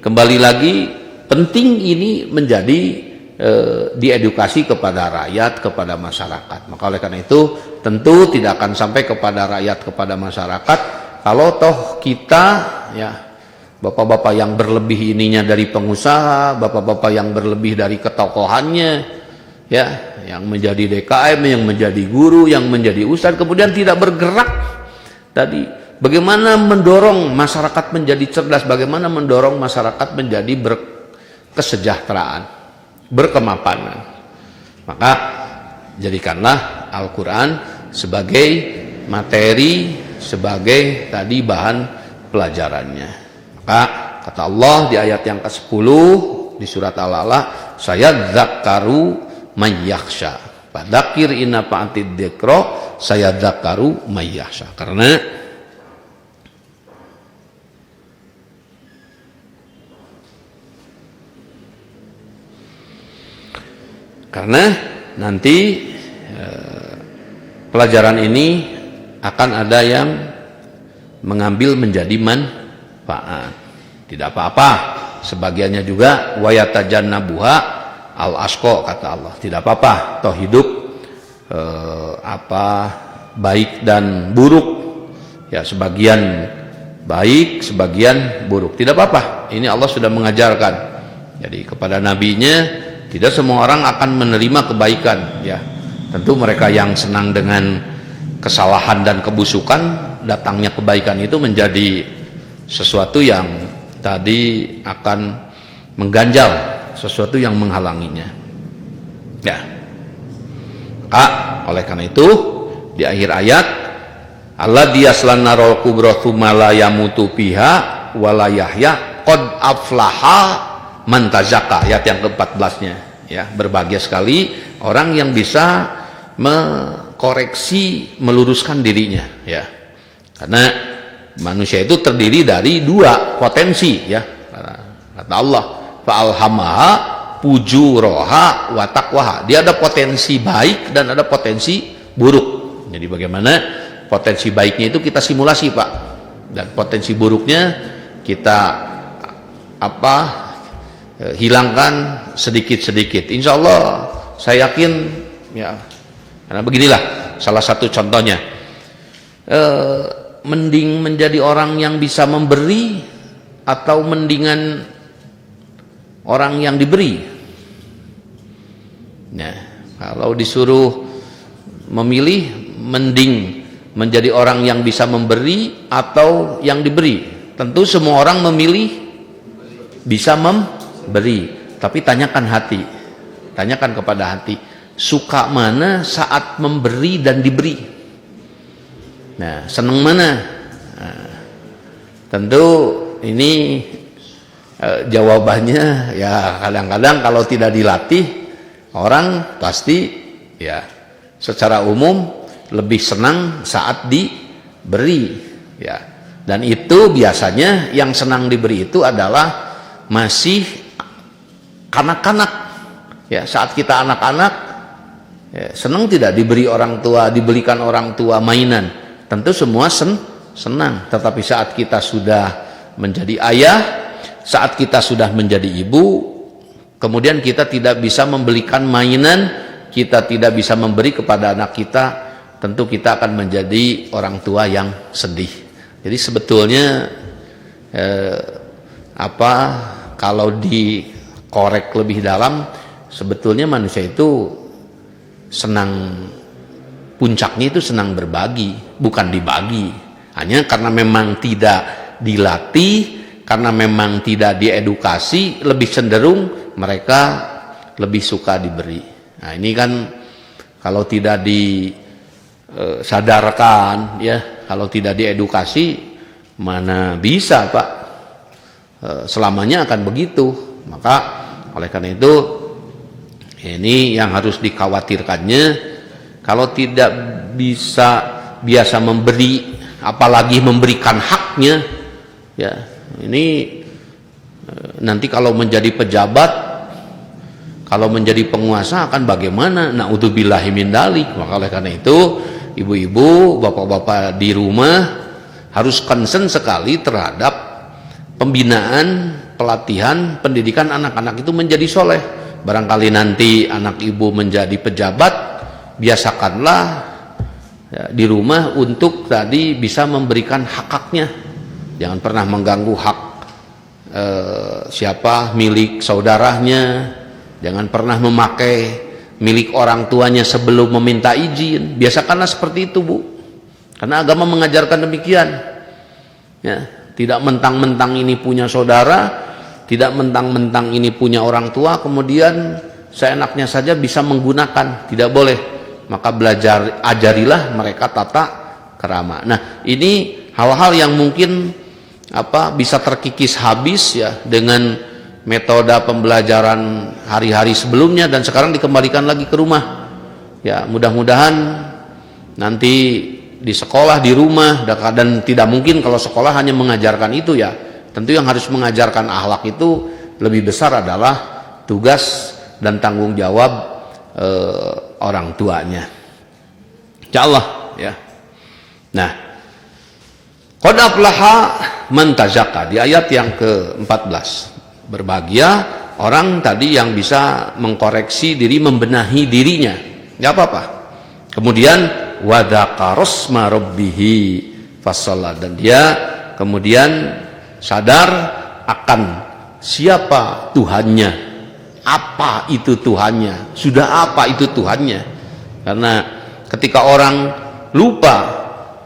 kembali lagi penting ini menjadi diedukasi kepada rakyat, kepada masyarakat. Maka oleh karena itu tentu tidak akan sampai kepada rakyat, kepada masyarakat kalau toh kita, ya, bapak-bapak yang berlebih ininya dari pengusaha, bapak-bapak yang berlebih dari ketokohannya, ya, yang menjadi DKM, yang menjadi guru, yang menjadi ustadz, kemudian tidak bergerak tadi. Bagaimana mendorong masyarakat menjadi cerdas, bagaimana mendorong masyarakat menjadi berkesejahteraan, berkemapanan. Maka jadikanlah Al-Quran sebagai materi, sebagai tadi bahan pelajarannya. Maka kata Allah di ayat yang ke-10 di surat Al-A'la, sayadzakkaru may yakhsha. Fadzakir in nafa'atid dzikra sayadzakkaru may yakhsha. Karena nanti pelajaran ini akan ada yang mengambil menjadi manfaat. Tidak apa-apa, sebagiannya juga wayatajannabuha al-asqa, kata Allah. Tidak apa-apa, toh hidup baik dan buruk, ya, sebagian baik, sebagian buruk. Tidak apa-apa. Ini Allah sudah mengajarkan. Jadi kepada nabinya, tidak semua orang akan menerima kebaikan, ya. Tentu mereka yang senang dengan kesalahan dan kebusukan, datangnya kebaikan itu menjadi sesuatu yang tadi akan mengganjal, sesuatu yang menghalanginya. Ya. Oleh karena itu di akhir ayat, alladzi yaslan narul kubra tsumma la yamutu fiha wa la yahya qad aflaha man tazakka, ayat yang ke-14-nya, ya. Berbahagia sekali orang yang bisa mengkoreksi, meluruskan dirinya, ya. Karena manusia itu terdiri dari dua potensi, ya. Kata Allah, fa alhamaha fujuraha wa taqwaha. Dia ada potensi baik dan ada potensi buruk. Jadi bagaimana potensi baiknya itu kita simulasi, Pak, dan potensi buruknya kita hilangkan sedikit-sedikit. Insya Allah saya yakin ya, karena beginilah salah satu contohnya. Mending menjadi orang yang bisa memberi atau mendingan orang yang diberi? Nah, kalau disuruh memilih, mending menjadi orang yang bisa memberi atau yang diberi? Tentu semua orang memilih bisa memberi, tapi tanyakan hati, tanyakan kepada hati, suka mana saat memberi dan diberi? Nah, senang mana? Nah, tentu ini jawabannya ya kadang-kadang kalau tidak dilatih, orang pasti ya secara umum lebih senang saat diberi ya. Dan itu biasanya yang senang diberi itu adalah masih kanak-kanak ya. Saat kita anak-anak ya, senang tidak diberi orang tua, dibelikan orang tua mainan? Tentu semua senang. Tetapi saat kita sudah menjadi ayah, saat kita sudah menjadi ibu, kemudian kita tidak bisa membelikan mainan, kita tidak bisa memberi kepada anak kita, tentu kita akan menjadi orang tua yang sedih. Jadi sebetulnya kalau dikorek lebih dalam, sebetulnya manusia itu senang, puncaknya itu senang berbagi, bukan dibagi. Hanya karena memang tidak dilatih, karena memang tidak diedukasi, lebih cenderung mereka lebih suka diberi. Nah, ini kan kalau tidak disadarkan ya, kalau tidak diedukasi, mana bisa, Pak, selamanya akan begitu. Maka oleh karena itu ini yang harus dikhawatirkannya. Kalau tidak biasa memberi, apalagi memberikan haknya, ya ini nanti kalau menjadi pejabat, kalau menjadi penguasa akan bagaimana? Na'udzubillahi min dzalik. Maka oleh karena itu, ibu-ibu, bapak-bapak di rumah harus concern sekali terhadap pembinaan, pelatihan, pendidikan anak-anak itu menjadi soleh. Barangkali nanti anak ibu menjadi pejabat, biasakanlah ya, di rumah untuk tadi bisa memberikan hak-haknya. Jangan pernah mengganggu hak siapa milik saudaranya. Jangan pernah memakai milik orang tuanya sebelum meminta izin. Biasakanlah seperti itu, Bu. Karena agama mengajarkan demikian. Ya, tidak mentang-mentang ini punya saudara, tidak mentang-mentang ini punya orang tua, kemudian seenaknya saja bisa menggunakan. Tidak boleh. Maka ajarilah mereka tata krama. Nah, ini hal-hal yang mungkin bisa terkikis habis ya dengan metode pembelajaran hari-hari sebelumnya dan sekarang dikembalikan lagi ke rumah. Ya, mudah-mudahan nanti di sekolah, di rumah, dan tidak mungkin kalau sekolah hanya mengajarkan itu ya. Tentu yang harus mengajarkan akhlak itu lebih besar adalah tugas dan tanggung jawab orang tuanya. Insyaallah ya. Nah, qad aflaha man tazakka di ayat yang ke-14. Berbahagia orang tadi yang bisa mengkoreksi diri, membenahi dirinya. Enggak apa-apa. Kemudian wa dzakara rabbihi fasalla, dan dia kemudian sadar akan siapa Tuhannya. Apa itu Tuhannya? Sudah apa itu Tuhannya? Karena ketika orang lupa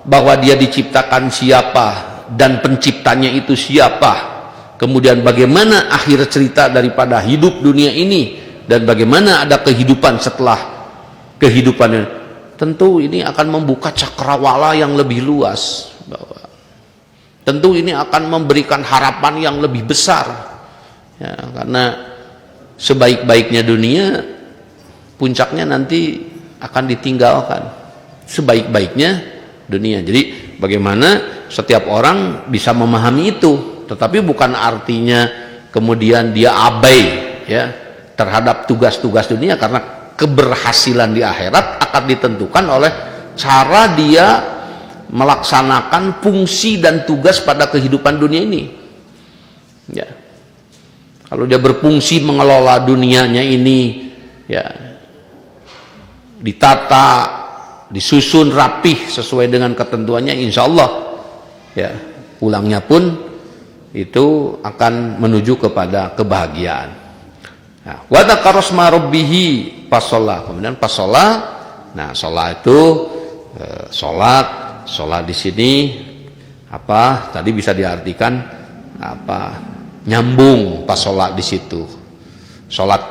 bahwa dia diciptakan siapa dan penciptanya itu siapa, kemudian bagaimana akhir cerita daripada hidup dunia ini dan bagaimana ada kehidupan setelah kehidupan, tentu ini akan membuka cakrawala yang lebih luas. Tentu ini akan memberikan harapan yang lebih besar ya, karena sebaik-baiknya dunia puncaknya nanti akan ditinggalkan. Sebaik-baiknya dunia. Jadi bagaimana setiap orang bisa memahami itu, tetapi bukan artinya kemudian dia abai ya, terhadap tugas-tugas dunia, karena keberhasilan di akhirat akan ditentukan oleh cara dia melaksanakan fungsi dan tugas pada kehidupan dunia ini. Ya. Kalau dia berfungsi mengelola dunianya ini, ya, ditata, disusun rapih sesuai dengan ketentuannya, insya Allah, ya, pulangnya pun itu akan menuju kepada kebahagiaan. Nah, wa dzakara asma rabbih fasholla. Kemudian fasholla, nah sholat itu sholat di sini apa? Tadi bisa diartikan apa? Nyambung pas sholat di situ. Sholat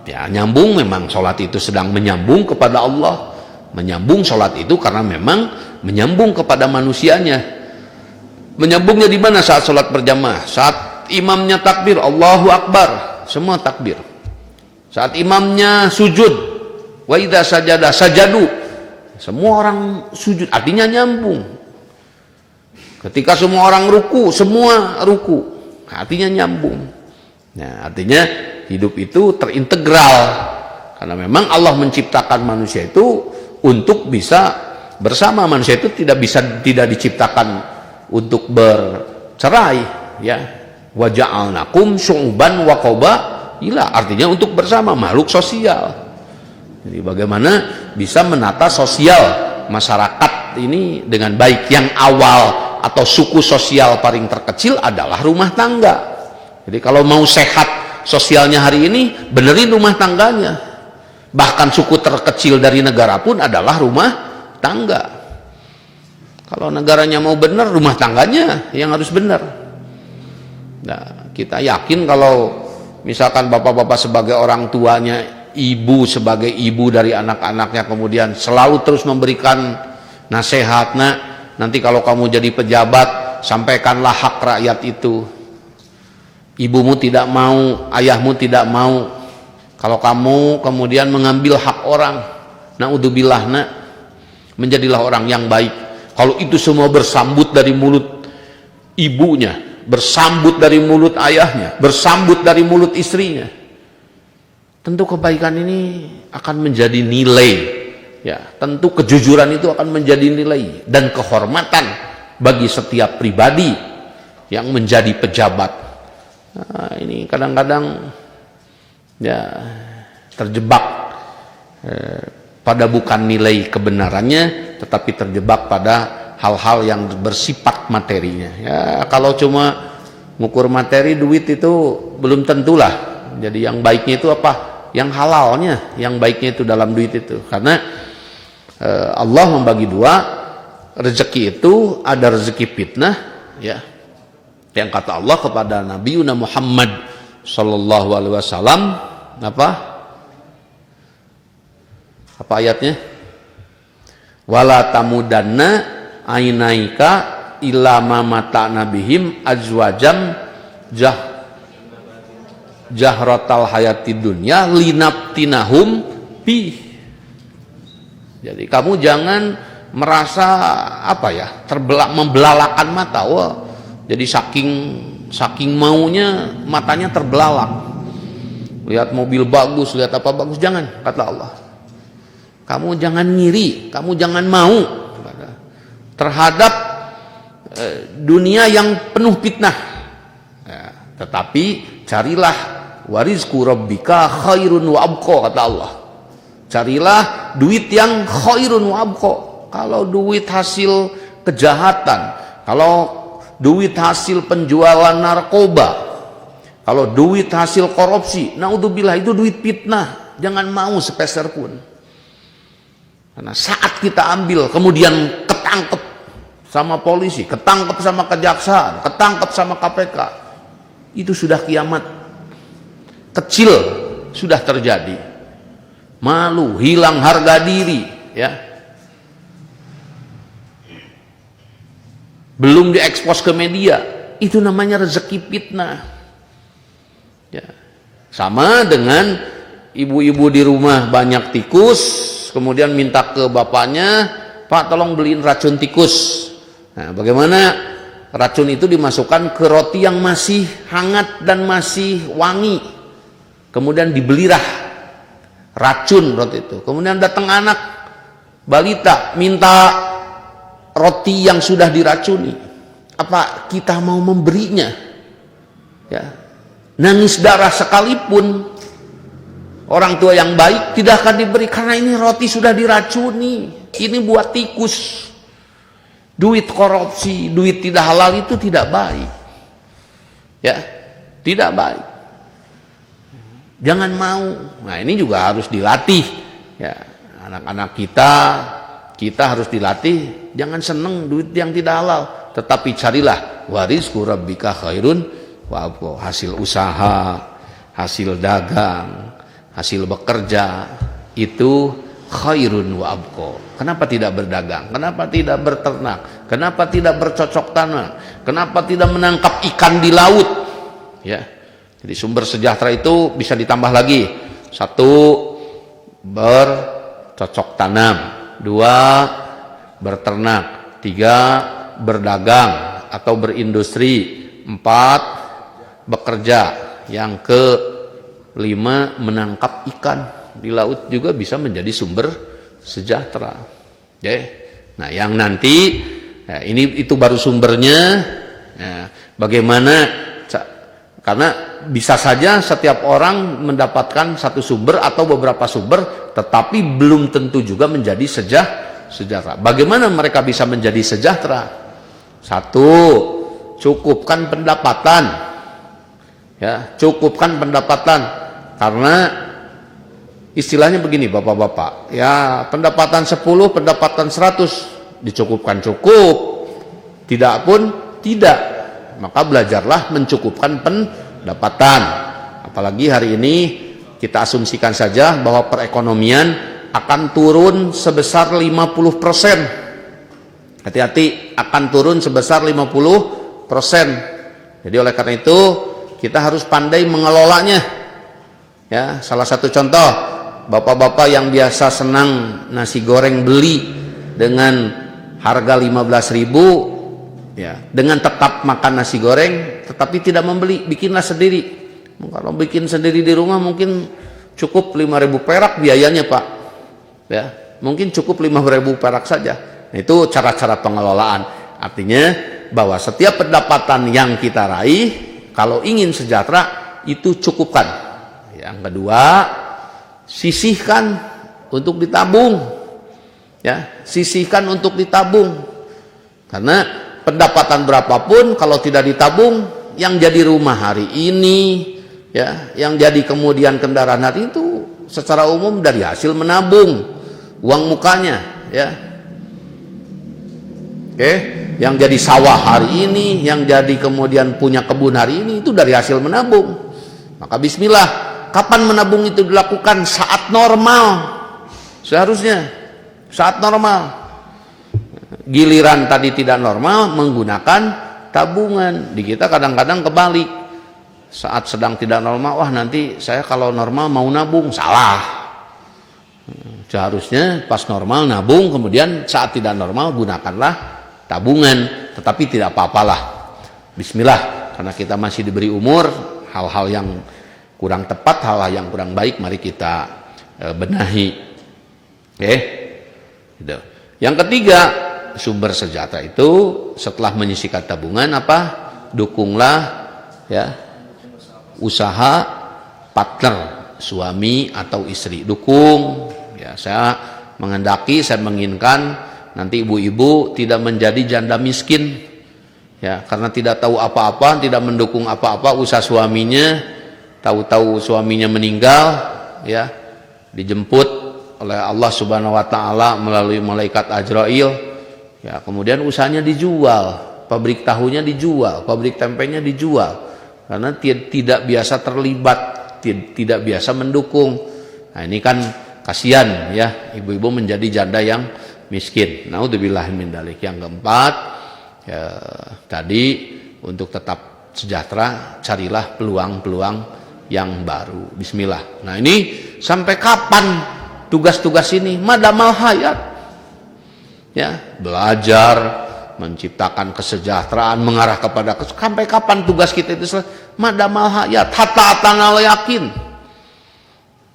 ya nyambung, memang sholat itu sedang menyambung kepada Allah. Menyambung sholat itu karena memang menyambung kepada manusianya. Menyambungnya di mana? Saat sholat berjamaah, saat imamnya takbir Allahu Akbar, semua takbir. Saat imamnya sujud, wa idza sajada sajadu, semua orang sujud, artinya nyambung. Ketika semua orang ruku, semua ruku, artinya nyambung. Nah, artinya hidup itu terintegral, karena memang Allah menciptakan manusia itu untuk bisa bersama. Manusia itu tidak diciptakan untuk bercerai, ya. Wa ja'alnakum syu'ban wa qabaila, artinya untuk bersama, makhluk sosial. Jadi bagaimana bisa menata sosial masyarakat ini dengan baik. Yang awal atau suku sosial paling terkecil adalah rumah tangga. Jadi kalau mau sehat sosialnya hari ini, benerin rumah tangganya. Bahkan suku terkecil dari negara pun adalah rumah tangga. Kalau negaranya mau benar, rumah tangganya yang harus benar. Nah, kita yakin kalau misalkan bapak-bapak sebagai orang tuanya, ibu sebagai ibu dari anak-anaknya, kemudian selalu terus memberikan nasihat, nak, nanti kalau kamu jadi pejabat, sampaikanlah hak rakyat itu. Ibumu tidak mau, ayahmu tidak mau, kalau kamu kemudian mengambil hak orang, naudzubillah, nak, menjadilah orang yang baik. Kalau itu semua bersambut dari mulut ibunya, bersambut dari mulut ayahnya, bersambut dari mulut istrinya, tentu kebaikan ini akan menjadi nilai, ya. Tentu kejujuran itu akan menjadi nilai dan kehormatan bagi setiap pribadi yang menjadi pejabat. Nah, ini kadang-kadang ya terjebak pada bukan nilai kebenarannya, tetapi terjebak pada hal-hal yang bersifat materinya. Ya, kalau cuma ngukur materi, duit itu belum tentulah. Jadi yang baiknya itu apa? Yang halalnya, yang baiknya itu dalam duit itu. Karena Allah membagi dua, rezeki itu ada rezeki fitnah, ya. Yang kata Allah kepada Nabi Muhammad sallallahu alaihi wasallam, apa ayatnya? Wala tamudanna ainaika ila ma mata'na bihim azwajam jahratal hayati dunya linaftinahum bi. Jadi kamu jangan merasa apa ya, membelalakan mata. Wah, jadi saking maunya matanya terbelalak. Lihat mobil bagus, lihat apa bagus, jangan, kata Allah. Kamu jangan ngiri, kamu jangan mau terhadap dunia yang penuh fitnah. Ya, tetapi carilah warizqu rabbika khairun wa abqa, kata Allah. Carilah duit yang khairun wa abqa. Kalau duit hasil kejahatan, kalau duit hasil penjualan narkoba, kalau duit hasil korupsi, naudzubillah, itu duit fitnah. Jangan mau sepeser pun. Karena saat kita ambil, kemudian ketangkep sama polisi, ketangkep sama kejaksaan, ketangkep sama KPK, itu sudah kiamat kecil sudah terjadi. Malu, hilang harga diri, ya. Belum diekspos ke media, itu namanya rezeki fitnah. Ya. Sama dengan ibu-ibu di rumah banyak tikus, kemudian minta ke bapaknya, Pak tolong beliin racun tikus. Nah, bagaimana racun itu dimasukkan ke roti yang masih hangat dan masih wangi, kemudian dibelilah racun roti itu. Kemudian datang anak balita minta roti yang sudah diracuni. Apa kita mau memberinya? Ya. Nangis darah sekalipun orang tua yang baik tidak akan diberi, karena ini roti sudah diracuni. Ini buat tikus. Duit korupsi, duit tidak halal itu tidak baik. Ya, tidak baik. Jangan mau. Nah, ini juga harus dilatih. Ya, anak-anak kita harus dilatih. Jangan seneng duit yang tidak halal, tetapi carilah warizqu rabbika khairun wa abqa. Hasil usaha, hasil dagang, hasil bekerja itu khairun wa abqa. Kenapa tidak berdagang? Kenapa tidak berternak? Kenapa tidak bercocok tanam? Kenapa tidak menangkap ikan di laut? Ya. Jadi sumber sejahtera itu bisa ditambah lagi. 1, bercocok tanam. 2, berternak. 3, berdagang atau berindustri. 4, bekerja. Yang ke-5, menangkap ikan di laut juga bisa menjadi sumber sejahtera. Nah, yang nanti ya, itu baru sumbernya. Ya, bagaimana? Karena bisa saja setiap orang mendapatkan satu sumber atau beberapa sumber, tetapi belum tentu juga menjadi sejahtera. Bagaimana mereka bisa menjadi sejahtera? 1, cukupkan pendapatan. Ya, cukupkan pendapatan. Karena istilahnya begini bapak-bapak, ya pendapatan 10, pendapatan 100 dicukupkan cukup, tidak pun tidak. Maka belajarlah mencukupkan pendapatan. Apalagi hari ini kita asumsikan saja bahwa perekonomian akan turun sebesar 50%. Hati-hati, akan turun sebesar 50%. Jadi oleh karena itu kita harus pandai mengelolanya. Ya, salah satu contoh, bapak-bapak yang biasa senang nasi goreng beli dengan harga 15.000, ya, dengan tetap makan nasi goreng tetapi tidak membeli, bikinlah sendiri. Kalau bikin sendiri di rumah mungkin cukup 5.000 perak biayanya, Pak. Ya, mungkin cukup 5.000 perak saja. Nah, itu cara-cara pengelolaan. Artinya bahwa setiap pendapatan yang kita raih, kalau ingin sejahtera itu cukupkan. Yang kedua, sisihkan untuk ditabung. Ya, sisihkan untuk ditabung. Karena pendapatan berapapun kalau tidak ditabung, yang jadi rumah hari ini, ya, yang jadi kemudian kendaraan hari itu secara umum dari hasil menabung uang mukanya, ya. Oke, yang jadi sawah hari ini, yang jadi kemudian punya kebun hari ini itu dari hasil menabung. Maka bismillah. Kapan menabung itu dilakukan? Saat normal. Seharusnya saat normal. Giliran tadi tidak normal menggunakan tabungan. Di kita kadang-kadang kebalik. Saat sedang tidak normal, wah nanti saya kalau normal mau nabung. Salah. Seharusnya pas normal nabung, kemudian saat tidak normal gunakanlah tabungan. Tetapi tidak apa-apalah. Bismillah. Karena kita masih diberi umur, hal-hal yang kurang tepat, hal-hal yang kurang baik mari kita benahi. Oke. Gitu. Yang ketiga, sumber sejahtera itu setelah menyisihkan tabungan apa? Dukunglah ya usaha partner, suami atau istri. Dukung. Ya, saya menginginkan nanti ibu-ibu tidak menjadi janda miskin. Ya, karena tidak tahu apa-apa, tidak mendukung apa-apa usaha suaminya. Tahu-tahu suaminya meninggal, ya, dijemput oleh Allah Subhanahu wa taala melalui malaikat Ajrail, ya, kemudian usahanya dijual, pabrik tahunya dijual, pabrik tempenya dijual, karena tidak biasa terlibat, tidak biasa mendukung. Nah, ini kan kasihan, ya, ibu-ibu menjadi janda yang miskin. Naudzubillah min dzalik. Yang keempat, ya, tadi untuk tetap sejahtera, carilah peluang-peluang yang baru. Bismillah. Nah, ini sampai kapan tugas-tugas ini? Madamal hayat. Ya, belajar, menciptakan kesejahteraan, mengarah kepada sampai kapan tugas kita itu selesai? Madamal hayat, hatta atanal yakin.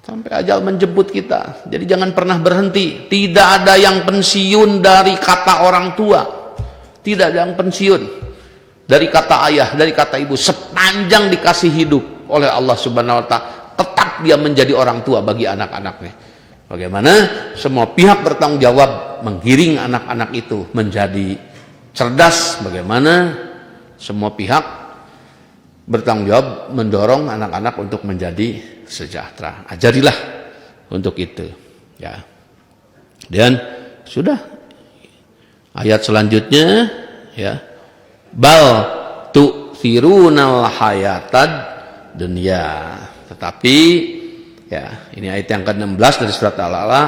sampai ajal menjemput kita. Jadi jangan pernah berhenti. Tidak ada yang pensiun dari kata orang tua, tidak ada yang pensiun dari kata ayah, dari kata ibu. Sepanjang dikasih hidup oleh Allah Subhanahu wa Ta'ala, tetap dia menjadi orang tua bagi anak-anaknya. Bagaimana semua pihak bertanggung jawab menggiring anak-anak itu menjadi cerdas, bagaimana semua pihak bertanggung jawab mendorong anak-anak untuk menjadi sejahtera. Ajarilah untuk itu, ya. Dan sudah ayat selanjutnya, ya, bal tu'thirunal hayatad dunya. Tetapi ya, ini ayat yang ke-16 dari surat Al-A'la,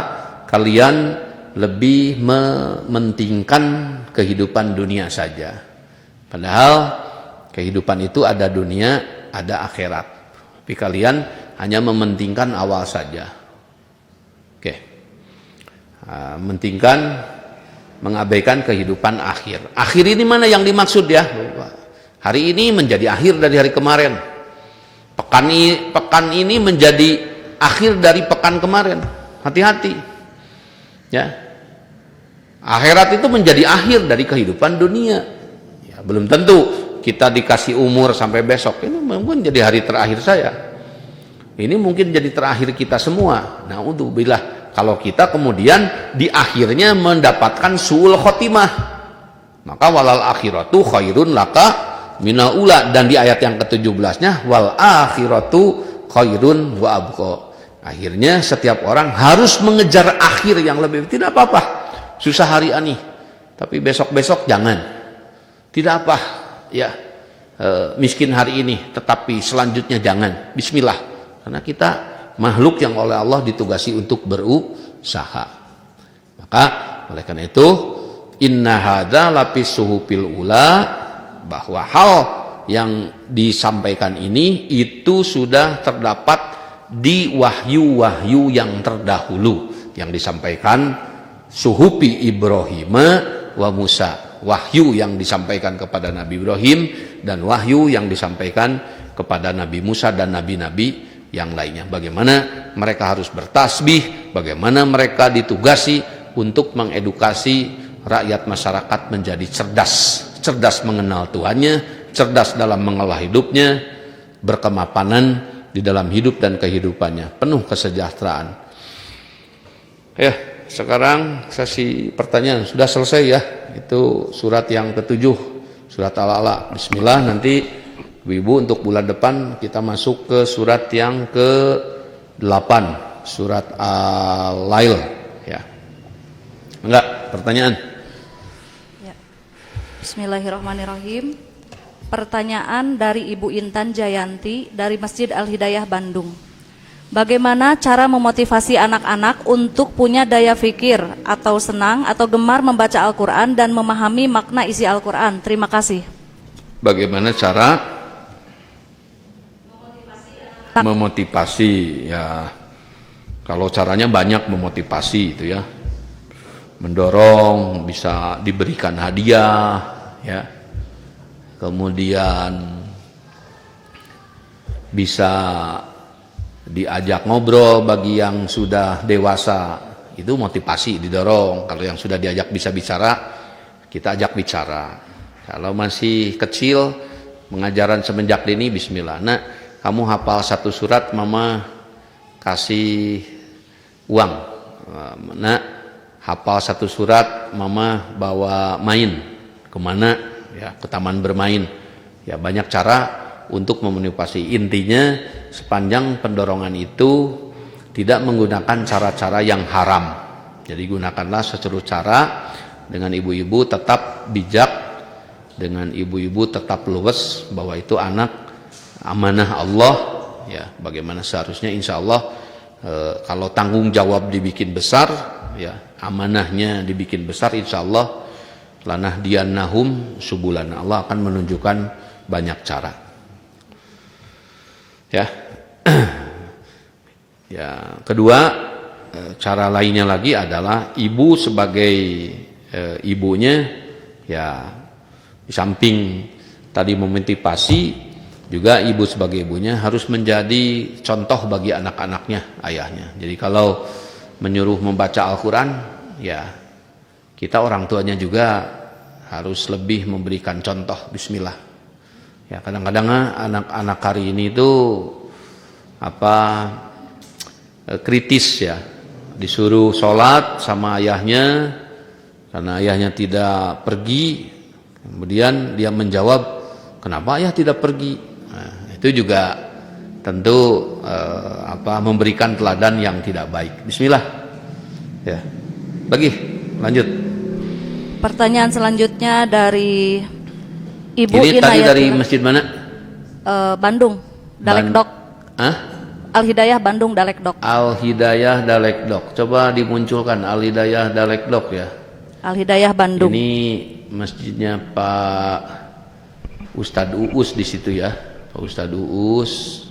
kalian lebih mementingkan kehidupan dunia saja. Padahal kehidupan itu ada dunia, ada akhirat. Tapi kalian hanya mementingkan awal saja. Oke. Mementingkan, mengabaikan kehidupan akhir. Akhir ini mana yang dimaksud ya? Hari ini menjadi akhir dari hari kemarin. Pekan ini menjadi akhir dari pekan kemarin. Hati-hati. Ya. Akhirat itu menjadi akhir dari kehidupan dunia. Ya, belum tentu kita dikasih umur sampai besok. Ini mungkin jadi hari terakhir saya. Ini mungkin jadi terakhir kita semua. Na'udzubillah. Kalau kita kemudian di akhirnya mendapatkan su'ul khotimah, maka walal akhiratu khairun laka minal ula. Dan di ayat yang ke-17-nya wal akhiratu khairun wa abqa. Akhirnya setiap orang harus mengejar akhir yang lebih. Tidak apa-apa susah hari ini, tapi besok-besok jangan. Tidak apa ya, miskin hari ini, tetapi selanjutnya jangan. Bismillah, karena kita makhluk yang oleh Allah ditugasi untuk berusaha. Maka oleh karena itu, inna hadza lapis suhufil ula, bahwa hal yang disampaikan ini itu sudah terdapat di wahyu-wahyu yang terdahulu yang disampaikan suhufi Ibrahim wa Musa. Wahyu yang disampaikan kepada Nabi Ibrahim dan wahyu yang disampaikan kepada Nabi Musa dan nabi-nabi yang lainnya. Bagaimana mereka harus bertasbih, bagaimana mereka ditugasi untuk mengedukasi rakyat masyarakat menjadi cerdas, cerdas mengenal Tuhannya, cerdas dalam mengelola hidupnya, berkemapanan di dalam hidup dan kehidupannya, penuh kesejahteraan. Ya, sekarang sesi pertanyaan sudah selesai ya. Itu surat yang ke-7, surat Al-A'la. Bismillah, nanti Ibu untuk bulan depan kita masuk ke surat yang ke-8, surat Al-Lail ya. Enggak, pertanyaan? Ya. Bismillahirrahmanirrahim. Pertanyaan dari Ibu Intan Jayanti dari Masjid Al-Hidayah Bandung. Bagaimana cara memotivasi anak-anak untuk punya daya fikir atau senang atau gemar membaca Al-Quran dan memahami makna isi Al-Quran? Terima kasih. Bagaimana cara memotivasi ya? Kalau caranya banyak memotivasi itu ya. Mendorong, bisa diberikan hadiah ya. Kemudian bisa diajak ngobrol bagi yang sudah dewasa, itu motivasi, didorong. Kalau yang sudah diajak bisa bicara, kita ajak bicara. Kalau masih kecil, pengajaran semenjak dini, bismillah. Nak, kamu hafal satu surat, mama kasih uang. Nak, hafal satu surat, mama bawa main kemana? Ya, ke taman bermain. Ya, banyak cara untuk memotivasi. Intinya sepanjang pendorongan itu tidak menggunakan cara-cara yang haram. Jadi gunakanlah seluruh cara. Dengan ibu-ibu tetap bijak, dengan ibu-ibu tetap luwes bahwa itu anak amanah Allah ya. Bagaimana seharusnya, insya Allah kalau tanggung jawab dibikin besar ya, amanahnya dibikin besar, insya Allah lanahdiyannahum subulan, Allah akan menunjukkan banyak cara. Ya. Ya, kedua, cara lainnya lagi adalah ibu sebagai ibunya ya, di samping tadi memotivasi, juga ibu sebagai ibunya harus menjadi contoh bagi anak-anaknya, ayahnya. Jadi kalau menyuruh membaca Al-Quran, ya kita orang tuanya juga harus lebih memberikan contoh. Bismillah. Ya kadang-kadang anak-anak hari ini itu kritis ya, disuruh sholat sama ayahnya, karena ayahnya tidak pergi, kemudian dia menjawab, kenapa ayah tidak pergi? Nah, itu juga tentu memberikan teladan yang tidak baik. Bismillah. Ya, lanjut. Pertanyaan selanjutnya dari Ibu Ini tadi Inayati dari masjid mana? Bandung, Dalekdok. Al-Hidayah Bandung Dalekdok. Al-Hidayah Dalekdok. Coba dimunculkan Al-Hidayah Dalekdok ya. Al-Hidayah Bandung. Ini masjidnya Pak Ustadz Uus di situ ya. Pak Ustadz Uus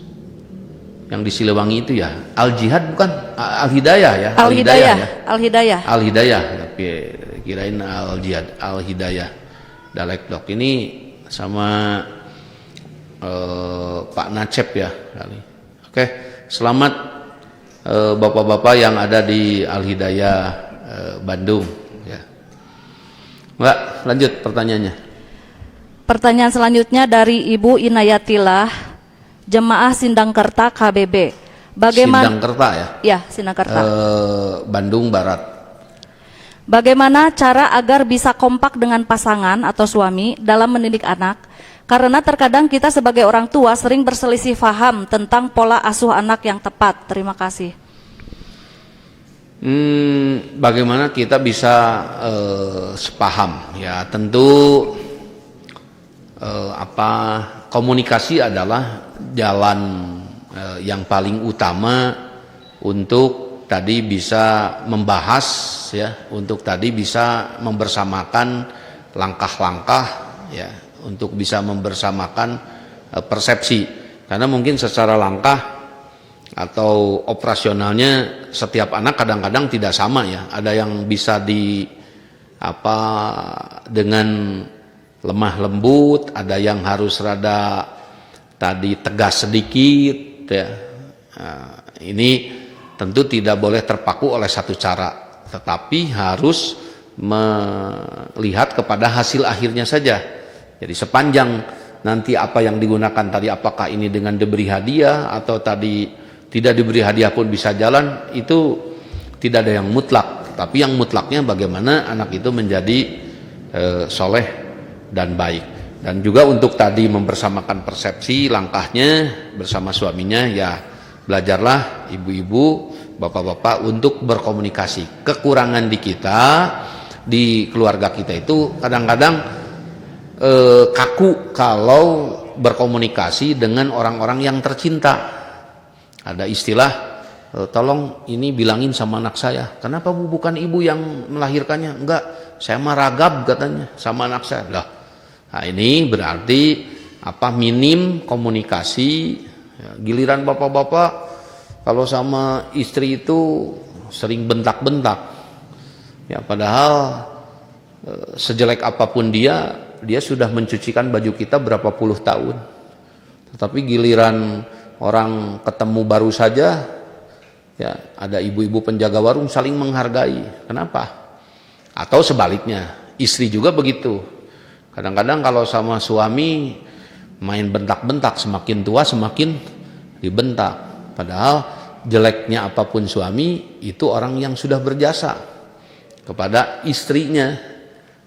yang di Siliwangi itu ya. Al-Jihad bukan? Al-Hidayah ya. Al-Hidayah. Ya. Al-Hidayah. Al-Hidayah. Tapi kirain Al-Jihad. Al-Hidayah Dalekdok. Ini sama Pak Nacep ya kali. Oke, selamat bapak-bapak yang ada di Al-Hidayah Bandung ya. Mbak, lanjut pertanyaannya. Pertanyaan selanjutnya dari Ibu Inayatilah, Jemaah Sindangkerta KBB. Bagaimana? Sindangkerta ya? Ya, Sindangkerta. Bandung Barat. Bagaimana cara agar bisa kompak dengan pasangan atau suami dalam mendidik anak? Karena terkadang kita sebagai orang tua sering berselisih paham tentang pola asuh anak yang tepat. Terima kasih. Bagaimana kita bisa sepaham? Ya tentu komunikasi adalah jalan yang paling utama untuk tadi bisa membahas ya, untuk tadi bisa membersamakan langkah-langkah ya, untuk bisa membersamakan persepsi. Karena mungkin secara langkah atau operasionalnya setiap anak kadang-kadang tidak sama ya. Ada yang bisa dengan lemah lembut, ada yang harus rada tadi tegas sedikit ya. Nah, ini tentu tidak boleh terpaku oleh satu cara, tetapi harus melihat kepada hasil akhirnya saja. Jadi sepanjang nanti apa yang digunakan tadi, apakah ini dengan diberi hadiah atau tadi tidak diberi hadiah pun bisa jalan, itu tidak ada yang mutlak. Tapi yang mutlaknya bagaimana anak itu menjadi soleh dan baik. Dan juga untuk tadi membersamakan persepsi langkahnya bersama suaminya, ya belajarlah ibu-ibu, bapak-bapak untuk berkomunikasi. Kekurangan di kita, di keluarga kita itu kadang-kadang kaku kalau berkomunikasi dengan orang-orang yang tercinta. Ada istilah, tolong ini bilangin sama anak saya, kenapa bu bukan ibu yang melahirkannya? Enggak, saya mah ragab katanya sama anak saya. Lah, nah ini berarti minim komunikasi. Ya, giliran bapak-bapak kalau sama istri itu sering bentak-bentak. Ya padahal sejelek apapun dia sudah mencucikan baju kita berapa puluh tahun. Tetapi giliran orang ketemu baru saja, ya ada ibu-ibu penjaga warung saling menghargai. Kenapa? Atau sebaliknya, istri juga begitu. Kadang-kadang kalau sama suami main bentak-bentak, semakin tua semakin dibentak. Padahal jeleknya apapun suami, itu orang yang sudah berjasa kepada istrinya.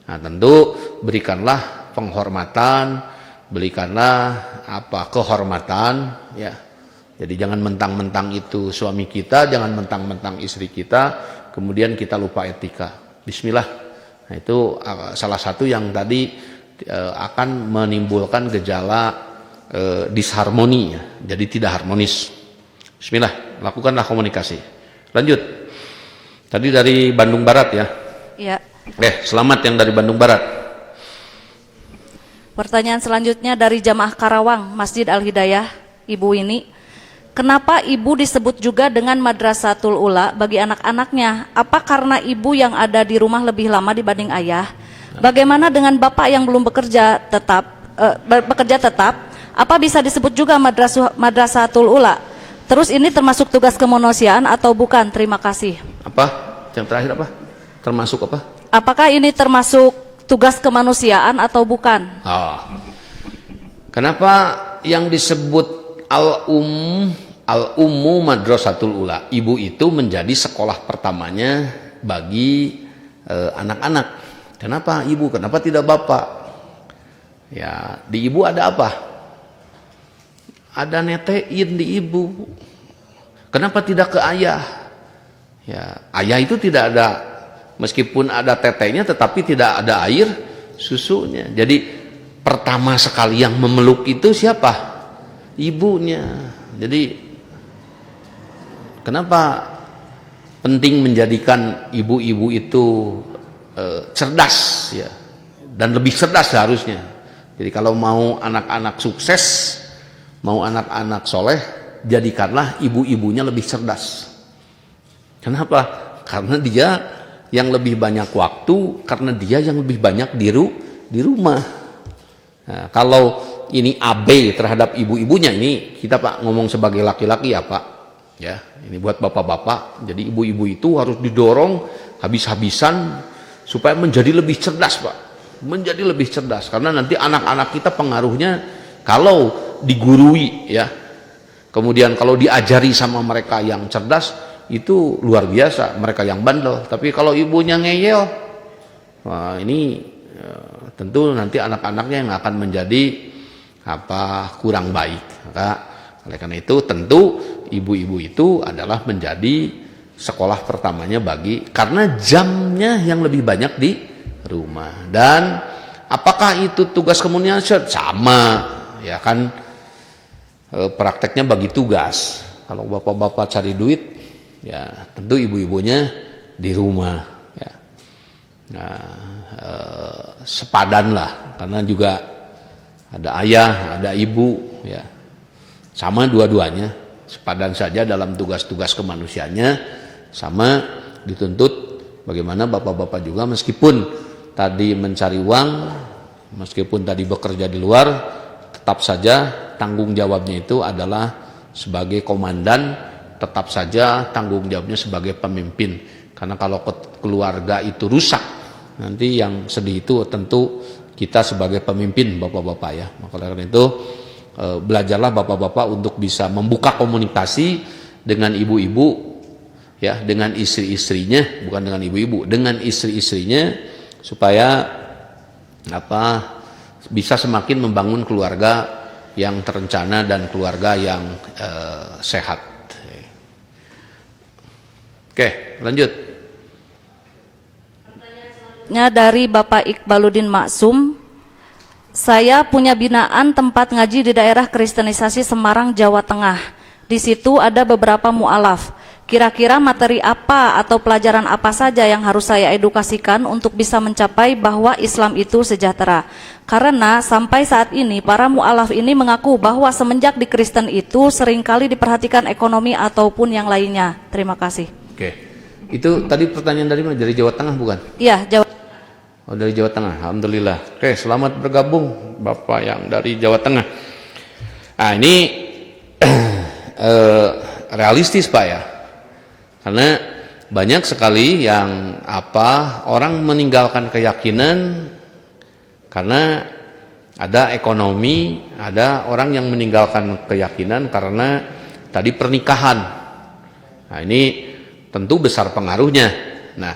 Nah tentu berikanlah penghormatan, berikanlah kehormatan ya. Jadi jangan mentang-mentang itu suami kita, jangan mentang-mentang istri kita, kemudian kita lupa etika. Bismillah. Nah itu salah satu yang tadi akan menimbulkan gejala disharmoni ya. Jadi tidak harmonis. Bismillah, lakukanlah komunikasi. Lanjut. Tadi dari Bandung Barat ya. Iya. Selamat yang dari Bandung Barat. Pertanyaan selanjutnya dari Jamaah Karawang, Masjid Al-Hidayah, Ibu ini. Kenapa ibu disebut juga dengan Madrasatul Ula bagi anak-anaknya? Apa karena ibu yang ada di rumah lebih lama dibanding ayah? Bagaimana dengan bapak yang belum bekerja tetap? Apa bisa disebut juga Madrasatul Ula? Terus ini termasuk tugas kemanusiaan atau bukan? Terima kasih. Apa? Yang terakhir apa? Termasuk apa? Apakah ini termasuk tugas kemanusiaan atau bukan? Oh. Kenapa yang disebut al-ummu madrasatul ula? Ibu itu menjadi sekolah pertamanya bagi anak-anak. Kenapa ibu? Kenapa tidak bapak? Ya, di ibu ada apa? Ada netein di ibu. Kenapa tidak ke ayah? Ya, ayah itu tidak ada, meskipun ada tetenya tetapi tidak ada air susunya. Jadi pertama sekali yang memeluk itu siapa? Ibunya. Jadi kenapa penting menjadikan ibu-ibu itu cerdas ya, dan lebih cerdas seharusnya. Jadi kalau mau anak-anak sukses, mau anak-anak soleh, jadikanlah ibu-ibunya lebih cerdas. Kenapa? Karena dia yang lebih banyak waktu, karena dia yang lebih banyak di rumah. Nah, kalau ini AB terhadap ibu-ibunya, ini kita Pak ngomong sebagai laki-laki ya Pak, ya ini buat bapak-bapak. Jadi ibu-ibu itu harus didorong habis-habisan supaya menjadi lebih cerdas Pak, menjadi lebih cerdas. Karena nanti anak-anak kita pengaruhnya kalau digurui ya, kemudian kalau diajari sama mereka yang cerdas itu luar biasa, mereka yang bandel. Tapi kalau ibunya ngeyel, wah ini tentu nanti anak-anaknya yang akan menjadi kurang baik. Maka oleh karena itu tentu ibu-ibu itu adalah menjadi sekolah pertamanya karena jamnya yang lebih banyak di rumah. Dan apakah itu tugas kemanusiaan? Sama ya kan, prakteknya bagi tugas. Kalau bapak-bapak cari duit ya tentu ibu-ibunya di rumah ya. Nah, sepadan lah, karena juga ada ayah, ada ibu ya, sama dua-duanya sepadan saja dalam tugas-tugas kemanusiaannya, sama dituntut bagaimana bapak-bapak juga meskipun tadi mencari uang, meskipun tadi bekerja di luar, tetap saja tanggung jawabnya itu adalah sebagai komandan, tetap saja tanggung jawabnya sebagai pemimpin. Karena kalau keluarga itu rusak, nanti yang sedih itu tentu kita sebagai pemimpin bapak-bapak ya. Maka karena itu belajarlah bapak-bapak untuk bisa membuka komunikasi dengan ibu-ibu ya, dengan istri-istrinya, bukan dengan ibu-ibu, dengan istri-istrinya, supaya bisa semakin membangun keluarga yang terencana dan keluarga yang sehat. Oke, lanjut. Dari Bapak Iqbaluddin Maksum, saya punya binaan tempat ngaji di daerah Kristenisasi Semarang, Jawa Tengah. Di situ ada beberapa mu'alaf. Kira-kira materi apa atau pelajaran apa saja yang harus saya edukasikan untuk bisa mencapai bahwa Islam itu sejahtera? Karena sampai saat ini para mu'alaf ini mengaku bahwa semenjak di Kristen itu seringkali diperhatikan ekonomi ataupun yang lainnya. Terima kasih. Oke, itu tadi pertanyaan dari mana? Dari Jawa Tengah bukan? Iya, Jawa. Oh, dari Jawa Tengah, alhamdulillah. Oke, selamat bergabung Bapak yang dari Jawa Tengah. Nah ini realistis Pak ya, karena banyak sekali yang orang meninggalkan keyakinan karena ada ekonomi, ada orang yang meninggalkan keyakinan karena tadi pernikahan. Nah ini tentu besar pengaruhnya. Nah,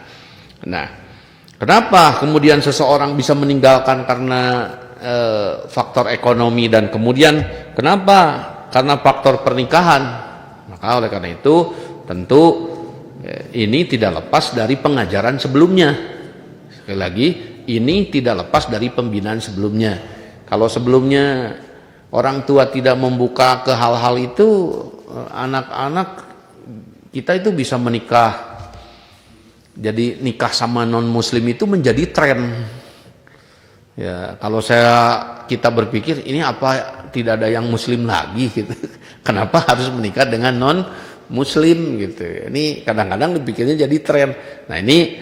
kenapa kemudian seseorang bisa meninggalkan karena faktor ekonomi, dan kemudian kenapa karena faktor pernikahan? Maka oleh karena itu tentu ini tidak lepas dari pengajaran sebelumnya. Sekali lagi, ini tidak lepas dari pembinaan sebelumnya. Kalau sebelumnya orang tua tidak membuka ke hal-hal itu, anak-anak kita itu bisa menikah. Jadi nikah sama non muslim itu menjadi tren. Ya, kalau kita berpikir ini apa tidak ada yang muslim lagi gitu. Kenapa harus menikah dengan non muslim gitu. Ini kadang-kadang dipikirnya jadi tren. Nah, ini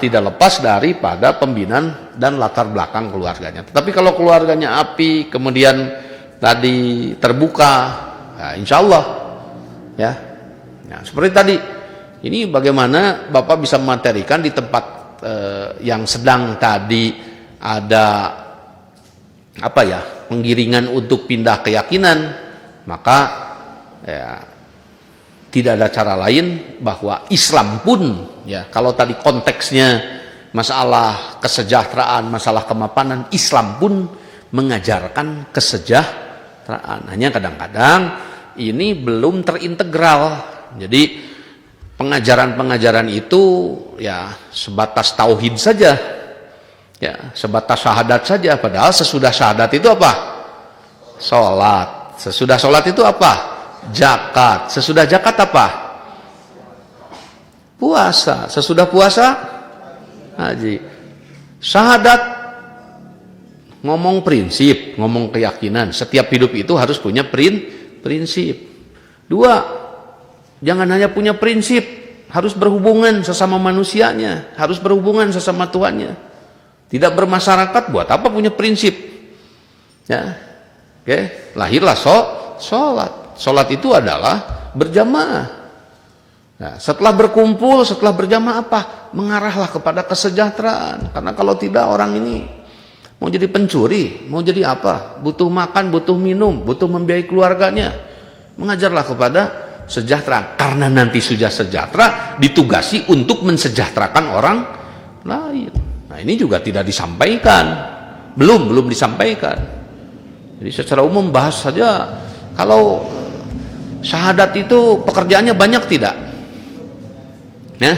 tidak lepas daripada pembinaan dan latar belakang keluarganya. Tetapi kalau keluarganya api, kemudian tadi terbuka, nah, insya Allah ya. Nah, seperti tadi, ini bagaimana Bapak bisa mematerikan di tempat yang sedang tadi ada apa ya, penggiringan untuk pindah keyakinan, maka ya, tidak ada cara lain bahwa Islam pun ya, kalau tadi konteksnya masalah kesejahteraan, masalah kemapanan, Islam pun mengajarkan kesejahteraan. Hanya kadang-kadang ini belum terintegral. Jadi pengajaran-pengajaran itu ya sebatas tauhid saja. Ya, sebatas syahadat saja, padahal sesudah syahadat itu apa? Salat. Sesudah salat itu apa? Zakat. Sesudah zakat apa? Puasa. Sesudah puasa haji. Syahadat ngomong prinsip, ngomong keyakinan. Setiap hidup itu harus punya prinsip. Dua, jangan hanya punya prinsip, harus berhubungan sesama manusianya, harus berhubungan sesama Tuhannya. Tidak bermasyarakat, buat apa punya prinsip? Ya, oke. Lahirlah sholat. Sholat itu adalah berjamaah. Nah, setelah berkumpul, setelah berjamaah apa? Mengarahlah kepada kesejahteraan. Karena kalau tidak, orang ini mau jadi pencuri, mau jadi apa? Butuh makan, butuh minum, butuh membiayai keluarganya. Mengajarlah kepada sejahtera. Karena nanti sudah sejahtera, ditugasi untuk mensejahterakan orang lain. Nah, ini juga tidak disampaikan, belum disampaikan. Jadi secara umum bahas saja, kalau syahadat itu pekerjaannya banyak tidak? Ya,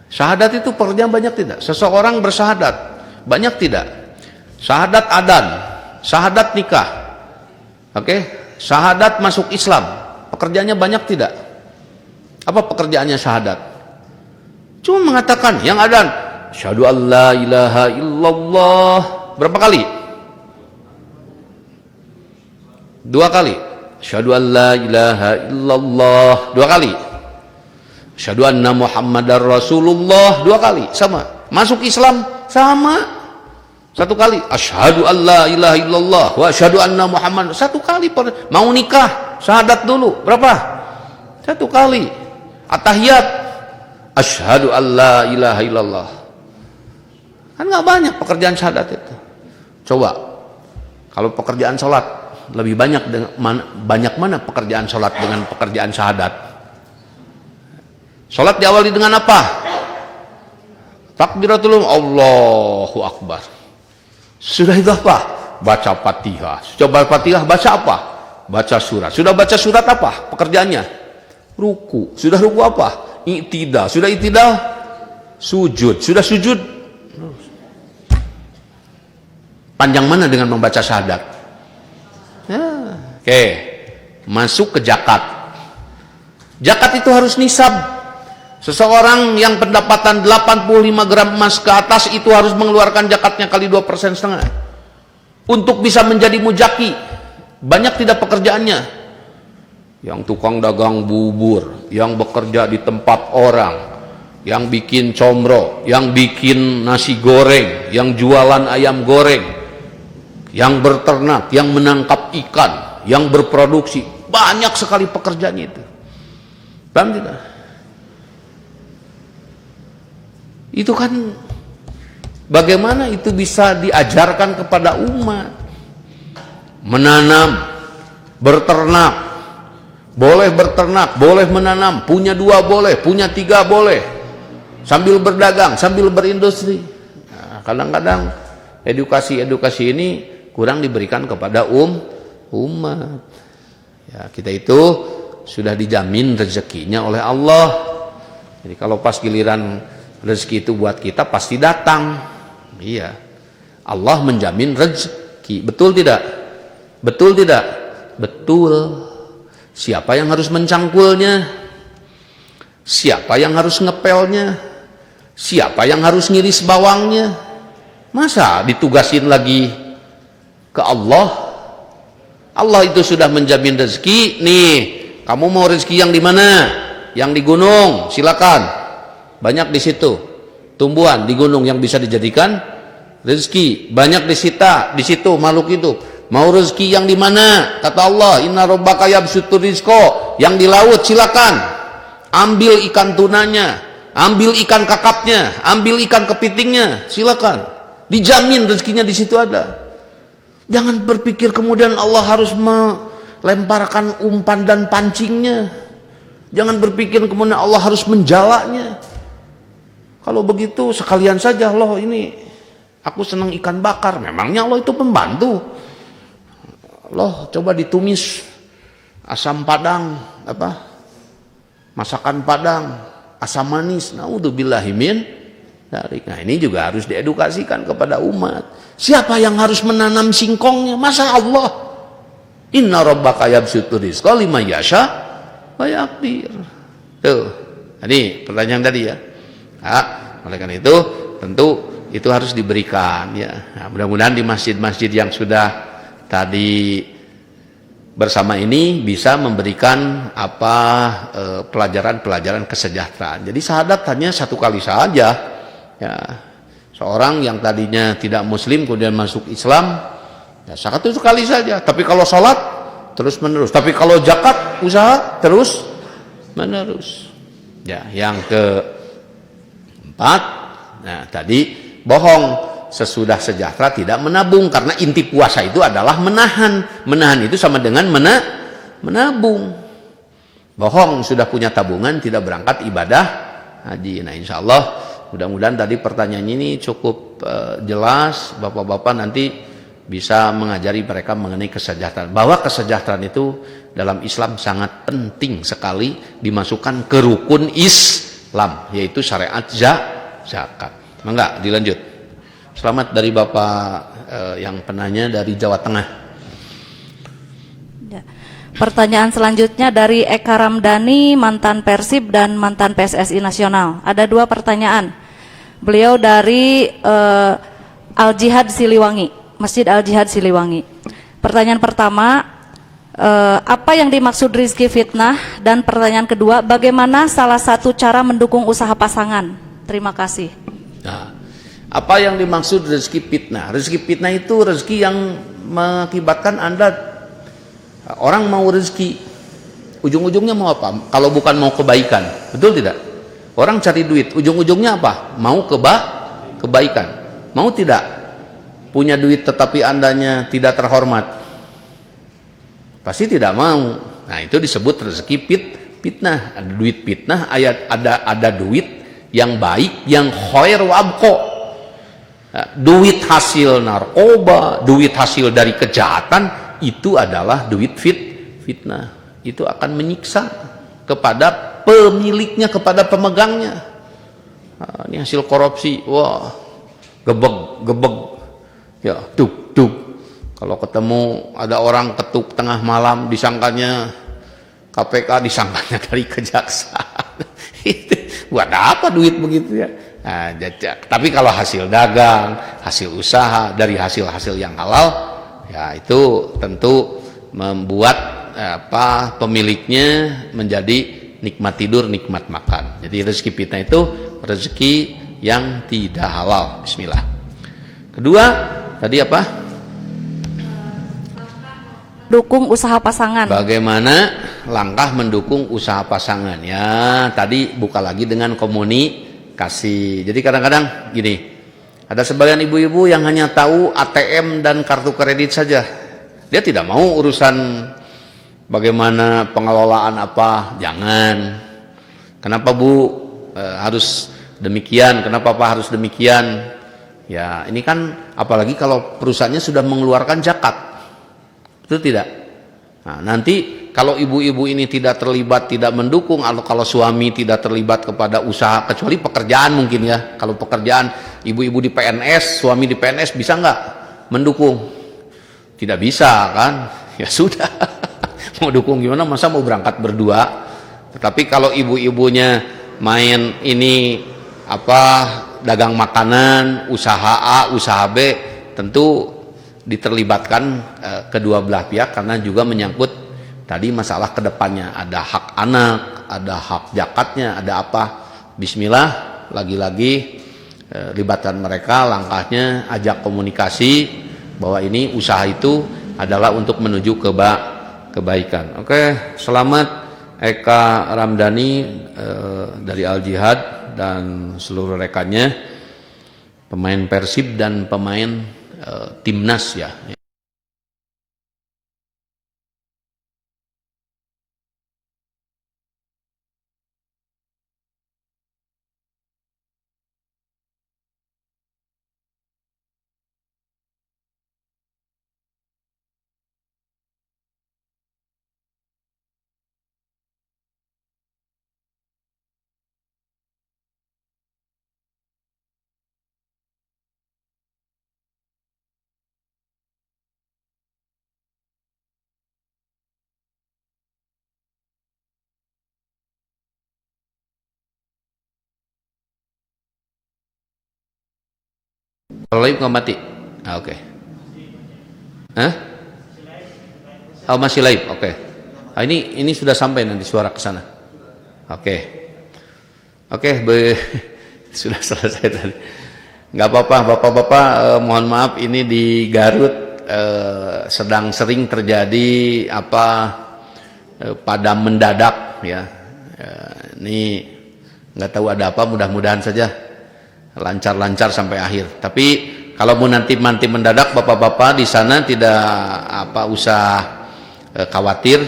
syahadat itu pekerjaan banyak tidak? Seseorang bersyahadat banyak tidak? Syahadat adan, syahadat nikah, oke? Syahadat masuk Islam, pekerjaannya banyak tidak? Apa pekerjaannya syahadat? Cuma mengatakan yang adan, asyhadu an la ilaha illallah, berapa kali? 2 kali. Asyhadu an la ilaha illallah, 2 kali. Asyhadu anna Muhammadar Rasulullah, 2 kali. Sama. Masuk Islam sama. 1 kali. Asyhadu an la ilaha illallah wa asyhadu anna Muhammad, 1 kali. Mau nikah, syahadat dulu, berapa? 1 kali. At-tahiyat, asyhadu an la ilaha illallah. Kan nggak banyak pekerjaan syahadat itu. Coba kalau pekerjaan sholat lebih banyak mana pekerjaan sholat dengan pekerjaan syahadat? Sholat diawali dengan apa? Takbiratul Allahu Akbar. Sudah itu apa? Baca Fatihah. Sudah baca Fatihah, baca apa? Baca surat. Sudah baca surat apa? Pekerjaannya ruku. Sudah ruku apa? I'tidal. Sudah i'tidal, sujud. Sudah sujud, panjang mana dengan membaca syahadat? Ya. Oke. Masuk ke zakat. Zakat itu harus nisab. Seseorang yang pendapatan 85 gram emas ke atas itu harus mengeluarkan zakatnya kali 2,5%. Untuk bisa menjadi mujaki. Banyak tidak pekerjaannya? Yang tukang dagang bubur, yang bekerja di tempat orang, yang bikin comro, yang bikin nasi goreng, yang jualan ayam goreng, yang berternak, yang menangkap ikan, yang berproduksi. Banyak sekali pekerjaannya itu. Paham tidak? Itu kan bagaimana itu bisa diajarkan kepada umat? Menanam, berternak, boleh berternak, boleh menanam, punya 2 boleh, punya 3 boleh, sambil berdagang, sambil berindustri. Nah, kadang-kadang edukasi ini kurang diberikan kepada umat. Ya, kita itu sudah dijamin rezekinya oleh Allah. Jadi kalau pas giliran rezeki itu buat kita pasti datang. Iya. Allah menjamin rezeki. Betul tidak? Betul tidak? Betul. Siapa yang harus mencangkulnya? Siapa yang harus ngepelnya? Siapa yang harus ngiris bawangnya? Masa ditugasin lagi ke Allah? Allah itu sudah menjamin rezeki. Nih, kamu mau rezeki yang di mana? Yang di gunung, silakan. Banyak di situ tumbuhan di gunung yang bisa dijadikan rezeki. Banyak di situ makhluk itu. Mau rezeki yang di mana? Kata Allah, inna rabbaka yabsutur rizqa. Yang di laut silakan. Ambil ikan tunanya, ambil ikan kakapnya, ambil ikan kepitingnya, silakan. Dijamin rezekinya di situ ada. Jangan berpikir kemudian Allah harus melemparkan umpan dan pancingnya. Jangan berpikir kemudian Allah harus menjalaknya. Kalau begitu sekalian saja, loh ini aku senang ikan bakar. Memangnya Allah itu pembantu? Loh coba ditumis asam padang, masakan padang, asam manis. Naudzubillahi min dzalik. Nah ini juga harus diedukasikan kepada umat. Siapa yang harus menanam singkongnya? Masa Allah? Inna rabbaka yabsutur rizqa liman yasha wa yaqdir. Tuh. Ini pertanyaan tadi ya. Nah, oleh karena itu tentu itu harus diberikan ya. Nah, mudah-mudahan di masjid-masjid yang sudah tadi bersama ini bisa memberikan pelajaran-pelajaran kesejahteraan. Jadi syahadat hanya satu kali saja. Ya, seorang yang tadinya tidak muslim kemudian masuk Islam, ya syahadat itu sekali saja. Tapi kalau sholat terus menerus. Tapi kalau zakat usaha terus menerus. Ya, yang keempat, nah tadi bohong. Sesudah sejahtera tidak menabung, karena inti puasa itu adalah menahan itu sama dengan menabung. Bohong sudah punya tabungan tidak berangkat ibadah haji. Nah insya Allah mudah-mudahan tadi pertanyaan ini cukup jelas. Bapak-bapak nanti bisa mengajari mereka mengenai kesejahteraan, bahwa kesejahteraan itu dalam Islam sangat penting sekali dimasukkan ke rukun Islam, yaitu syariat zakat. Enggak, dilanjut. Selamat dari Bapak yang penanya dari Jawa Tengah. Ya. Pertanyaan selanjutnya dari Eka Ramdhani, mantan Persib dan mantan PSSI Nasional. Ada 2 pertanyaan. Beliau dari Al-Jihad Siliwangi, Masjid Al-Jihad Siliwangi. Pertanyaan pertama, apa yang dimaksud rizki fitnah? Dan pertanyaan kedua, bagaimana salah satu cara mendukung usaha pasangan? Terima kasih. Nah, apa yang dimaksud rezeki fitnah? Rezeki fitnah itu rezeki yang mengakibatkan Anda, orang mau rezeki, ujung-ujungnya mau apa? Kalau bukan mau kebaikan, betul tidak? Orang cari duit, ujung-ujungnya apa? Mau kebaikan. Mau tidak? Punya duit tetapi Andanya tidak terhormat? Pasti tidak mau. Nah itu disebut rezeki fitnah. Ada duit fitnah, ada duit yang baik, yang khair wa abqa. Duit hasil narkoba, duit hasil dari kejahatan, itu adalah duit fitnah. Itu akan menyiksa kepada pemiliknya, kepada pemegangnya. Nah, ini hasil korupsi, wah, gebeg, ya, duk. Kalau ketemu ada orang ketuk tengah malam, disangkanya KPK, disangkanya dari kejaksaan. Buat apa duit begitu ya? Nah, tapi kalau hasil dagang, hasil usaha dari hasil-hasil yang halal, ya itu tentu membuat pemiliknya menjadi nikmat tidur, nikmat makan. Jadi rezeki fitnah itu rezeki yang tidak halal. Bismillah. Kedua, tadi apa? Dukung usaha pasangan. Bagaimana langkah mendukung usaha pasangan? Ya, tadi buka lagi dengan komunikasi. Jadi kadang-kadang gini, ada sebagian ibu-ibu yang hanya tahu ATM dan kartu kredit saja. Dia tidak mau urusan bagaimana pengelolaan apa. Jangan. Kenapa Bu harus demikian? Kenapa Pak harus demikian? Ya, ini kan apalagi kalau perusahaannya sudah mengeluarkan zakat. Itu tidak. Nah, nanti kalau ibu-ibu ini tidak terlibat, tidak mendukung, atau kalau suami tidak terlibat kepada usaha, kecuali pekerjaan mungkin ya. Kalau pekerjaan, ibu-ibu di PNS, suami di PNS, bisa nggak mendukung? Tidak bisa kan? Ya sudah. Mau dukung gimana? Masa mau berangkat berdua? Tetapi kalau ibu-ibunya main ini dagang makanan, usaha A, usaha B, tentu diterlibatkan kedua belah pihak, karena juga menyangkut tadi masalah kedepannya, ada hak anak, ada hak zakatnya, ada apa. Bismillah, lagi-lagi libatkan mereka, langkahnya ajak komunikasi bahwa ini usaha itu adalah untuk menuju kebaikan. Oke, selamat Eka Ramdhani dari Al Jihad dan seluruh rekannya, pemain Persib dan pemain timnas ya. Kalau live nggak mati? Oke. Hah? Oh, masih live, oke. Ini sudah sampai nanti suara ke sana. Oke. Sudah selesai tadi. Nggak apa-apa, bapak-bapak, mohon maaf ini di Garut sedang sering terjadi padam mendadak ya. Ini nggak tahu ada apa, mudah-mudahan saja lancar-lancar sampai akhir. Tapi kalau mau nanti mendadak, bapak-bapak di sana tidak usah khawatir.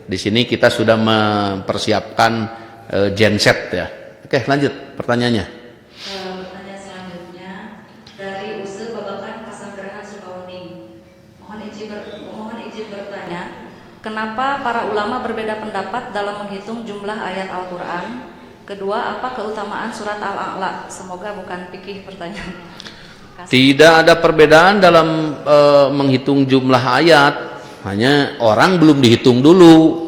Di sini kita sudah mempersiapkan genset ya. Oke, lanjut pertanyaannya. Pertanyaan selanjutnya dari Use Babakan Pasanggerahan Sukabumi. Mohon izin bertanya, kenapa para ulama berbeda pendapat dalam menghitung jumlah ayat Al-Quran? Kedua, apa keutamaan surat Al-A'la? Semoga bukan fikih pertanyaan. Tidak ada perbedaan dalam menghitung jumlah ayat, hanya orang belum dihitung dulu.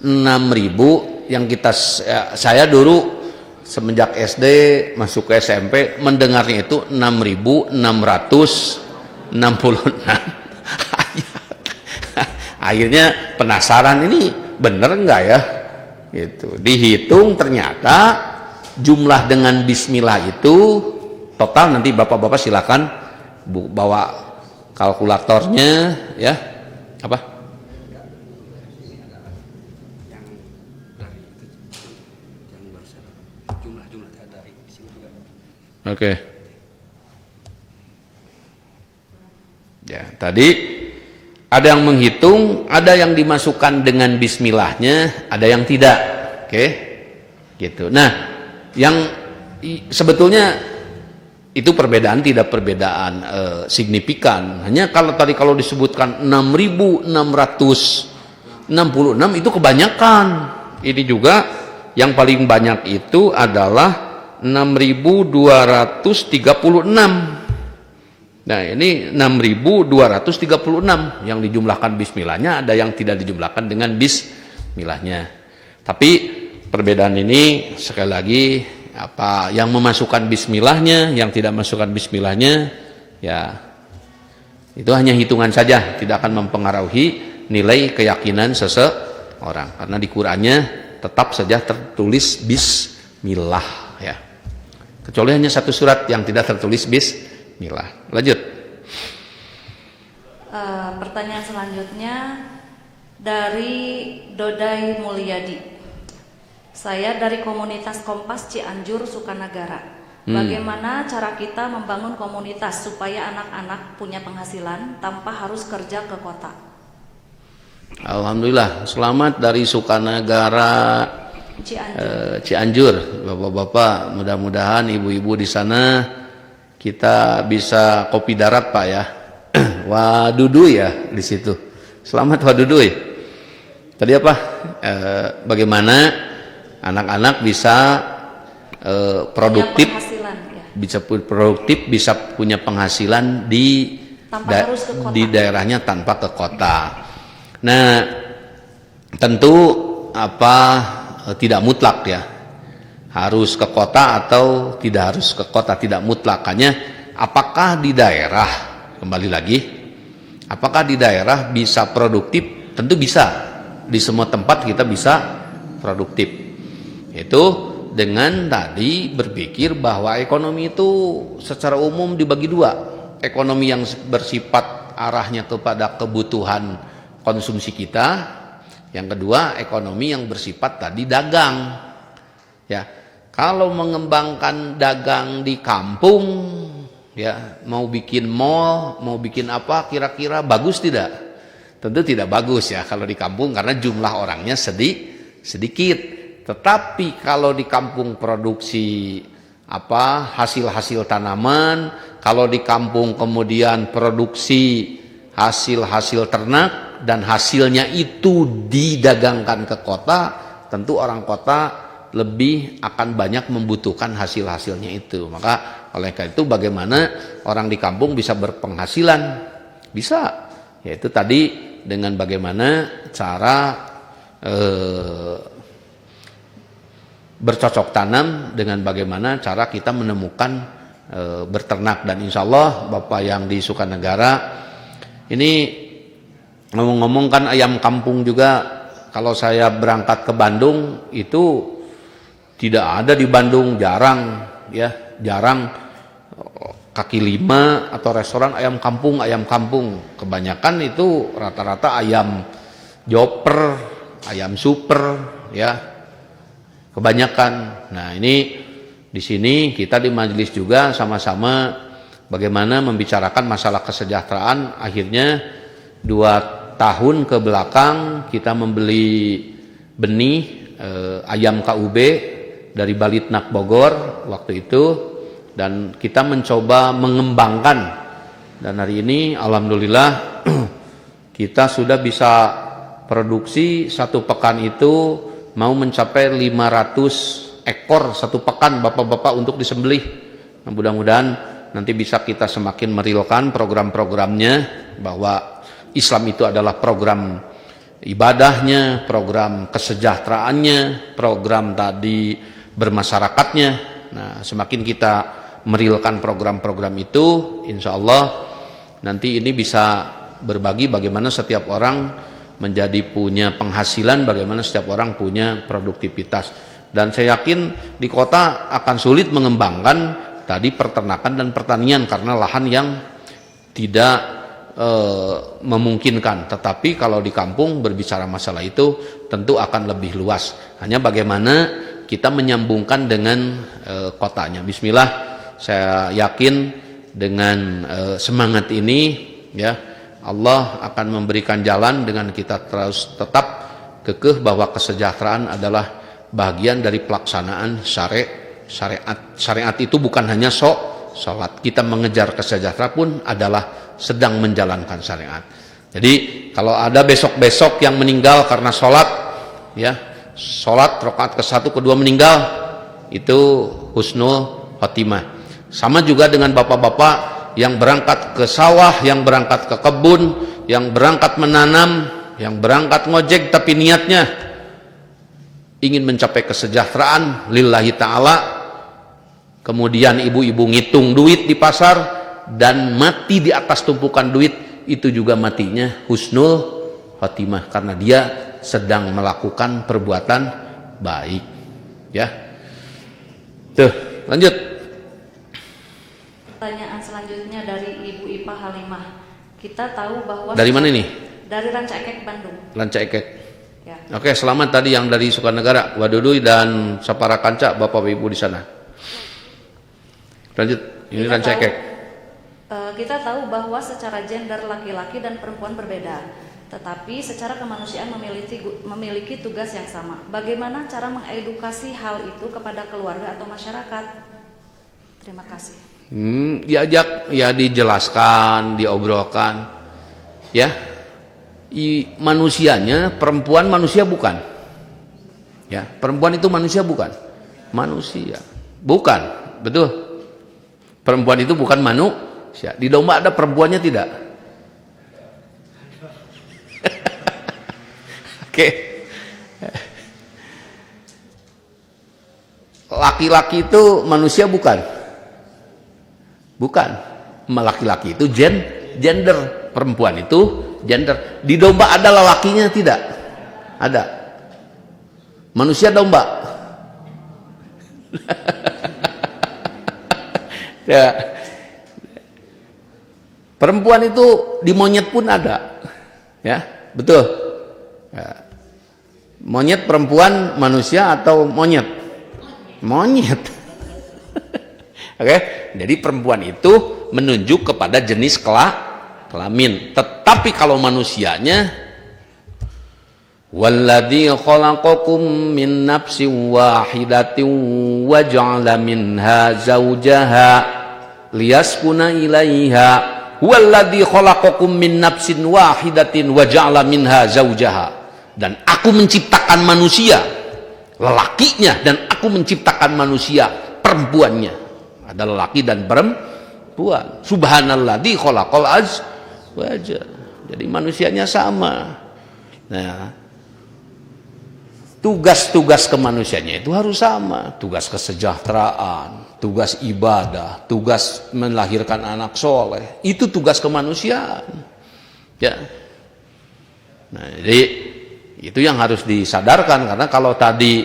6.000 yang saya dulu semenjak SD masuk ke SMP mendengarnya itu 6.666 ayat. Akhirnya penasaran, ini bener enggak ya? Gitu. Dihitung ternyata jumlah dengan bismillah itu total, nanti bapak-bapak silakan bawa kalkulatornya ya. Apa? Oke. Ya, tadi ada yang menghitung, ada yang dimasukkan dengan bismillahnya, ada yang tidak. Oke. Gitu. Nah, yang sebetulnya itu perbedaan, tidak perbedaan signifikan. Hanya kalau disebutkan 6.666 itu kebanyakan. Ini juga yang paling banyak itu adalah 6.236. Nah, ini 6.236 yang dijumlahkan bismillahnya, ada yang tidak dijumlahkan dengan bismillahnya. Tapi perbedaan ini sekali lagi yang memasukkan bismillahnya, yang tidak masukkan bismillahnya, ya itu hanya hitungan saja, tidak akan mempengaruhi nilai keyakinan seseorang, karena di Qur'annya tetap saja tertulis bismillah ya. Kecuali hanya satu surat yang tidak tertulis bismillah. Lanjut. Pertanyaan selanjutnya dari Dodai Mulyadi. Saya dari komunitas Kompas Cianjur Sukanagara. Bagaimana cara kita membangun komunitas supaya anak-anak punya penghasilan tanpa harus kerja ke kota? Alhamdulillah, selamat dari Sukanagara Cianjur. Bapak-bapak, mudah-mudahan ibu-ibu di sana kita bisa kopi darat Pak ya. Waduduy ya di situ. Selamat Waduduy. Tadi apa? Bagaimana anak-anak bisa produktif, bisa punya penghasilan di daerahnya tanpa ke kota. Nah, tentu tidak mutlak ya, harus ke kota atau tidak harus ke kota, tidak mutlak. Hanya apakah di daerah, kembali lagi, apakah di daerah bisa produktif? Tentu bisa, di semua tempat kita bisa produktif. Itu dengan tadi berpikir bahwa ekonomi itu secara umum dibagi dua. Ekonomi yang bersifat arahnya kepada kebutuhan konsumsi kita. Yang kedua, ekonomi yang bersifat tadi dagang. Ya, kalau mengembangkan dagang di kampung, ya, mau bikin mall, mau bikin apa, kira-kira bagus tidak? Tentu tidak bagus ya kalau di kampung karena jumlah orangnya sedikit. Tetapi kalau di kampung produksi hasil-hasil tanaman, kalau di kampung kemudian produksi hasil-hasil ternak dan hasilnya itu didagangkan ke kota, tentu orang kota lebih akan banyak membutuhkan hasil-hasilnya itu. Maka oleh karena itu bagaimana orang di kampung bisa berpenghasilan? Bisa, yaitu tadi dengan bagaimana cara bercocok tanam, dengan bagaimana cara kita menemukan berternak. Dan insya Allah Bapak yang di Sukanegara ini ngomong-ngomong kan ayam kampung juga, kalau saya berangkat ke Bandung itu tidak ada di Bandung, jarang kaki lima atau restoran ayam kampung. Kebanyakan itu rata-rata ayam joper, ayam super, ya. Kebanyakan. Nah, ini di sini kita di majelis juga sama-sama bagaimana membicarakan masalah kesejahteraan. Akhirnya 2 tahun ke belakang kita membeli benih ayam KUB dari Balitnak Bogor waktu itu, dan kita mencoba mengembangkan. Dan hari ini alhamdulillah kita sudah bisa produksi 1 pekan itu mau mencapai 500 ekor 1 pekan bapak-bapak untuk disembelih. Nah, mudah-mudahan nanti bisa kita semakin merilkan program-programnya, bahwa Islam itu adalah program ibadahnya, program kesejahteraannya, program tadi bermasyarakatnya. Nah, semakin kita merilkan program-program itu, insya Allah nanti ini bisa berbagi bagaimana setiap orang menjadi punya penghasilan, bagaimana setiap orang punya produktivitas. Dan saya yakin di kota akan sulit mengembangkan tadi peternakan dan pertanian karena lahan yang tidak memungkinkan. Tetapi kalau di kampung berbicara masalah itu tentu akan lebih luas. Hanya bagaimana kita menyambungkan dengan kotanya. Bismillah, saya yakin dengan semangat ini, ya, Allah akan memberikan jalan dengan kita terus tetap kekeh bahwa kesejahteraan adalah bagian dari pelaksanaan syariat. Syariat itu bukan hanya sholat. Kita mengejar kesejahteraan pun adalah sedang menjalankan syariat. Jadi kalau ada besok-besok yang meninggal karena sholat, ya, sholat rakaat ke-1 ke-2 meninggal, itu husnul khotimah. Sama juga dengan bapak-bapak yang berangkat ke sawah, yang berangkat ke kebun, yang berangkat menanam, yang berangkat ngojek tapi niatnya ingin mencapai kesejahteraan lillahi ta'ala, kemudian ibu-ibu ngitung duit di pasar dan mati di atas tumpukan duit, itu juga matinya husnul khotimah karena dia sedang melakukan perbuatan baik, ya. Tuh, lanjut. Pertanyaan selanjutnya dari Ibu Ipah Halimah. Kita tahu bahwa dari mana ini? Dari Ranca Ekek, Bandung. Ranca Ekek. Ya. Oke, selamat tadi yang dari Sukanegara, Wadudui dan Sapara Kanca, Bapak Ibu di sana. Lanjut, ini Ranca Ekek. Kita tahu bahwa secara gender laki-laki dan perempuan berbeda, tetapi secara kemanusiaan memiliki tugas yang sama. Bagaimana cara mengedukasi hal itu kepada keluarga atau masyarakat? Terima kasih. Diajak, ya, dijelaskan, diobrolkan, ya. Manusianya, perempuan manusia bukan, ya, perempuan itu manusia bukan, manusia bukan, betul. Perempuan itu bukan manusia. Di domba ada perempuannya tidak? Oke. Laki-laki itu manusia bukan? Bukan. Laki-laki itu gender, perempuan itu gender. Di domba ada lelakinya tidak? Ada. Manusia domba. Ya. Perempuan itu di monyet pun ada. Ya, betul. Ya. Monyet perempuan manusia atau monyet? Monyet. Oke, jadi perempuan itu menunjuk kepada jenis kelamin. Tetapi kalau manusianya, walladzi khalaqakum min nafsin wahidatin wa ja'ala minha zawjaha liyaskuna ilaiha. Walladzi khalaqakum min nafsin wahidatin wa ja'ala minha zawjaha. Dan aku menciptakan manusia lelakinya, dan aku menciptakan manusia perempuannya. Ada lelaki dan perempuan. Subhanalladzi khalaqal azwaja. Jadi manusianya sama. Nah, tugas-tugas kemanusiaannya itu harus sama. Tugas kesejahteraan, tugas ibadah, tugas melahirkan anak soleh, itu tugas kemanusiaan. Ya. Nah, jadi itu yang harus disadarkan, karena kalau tadi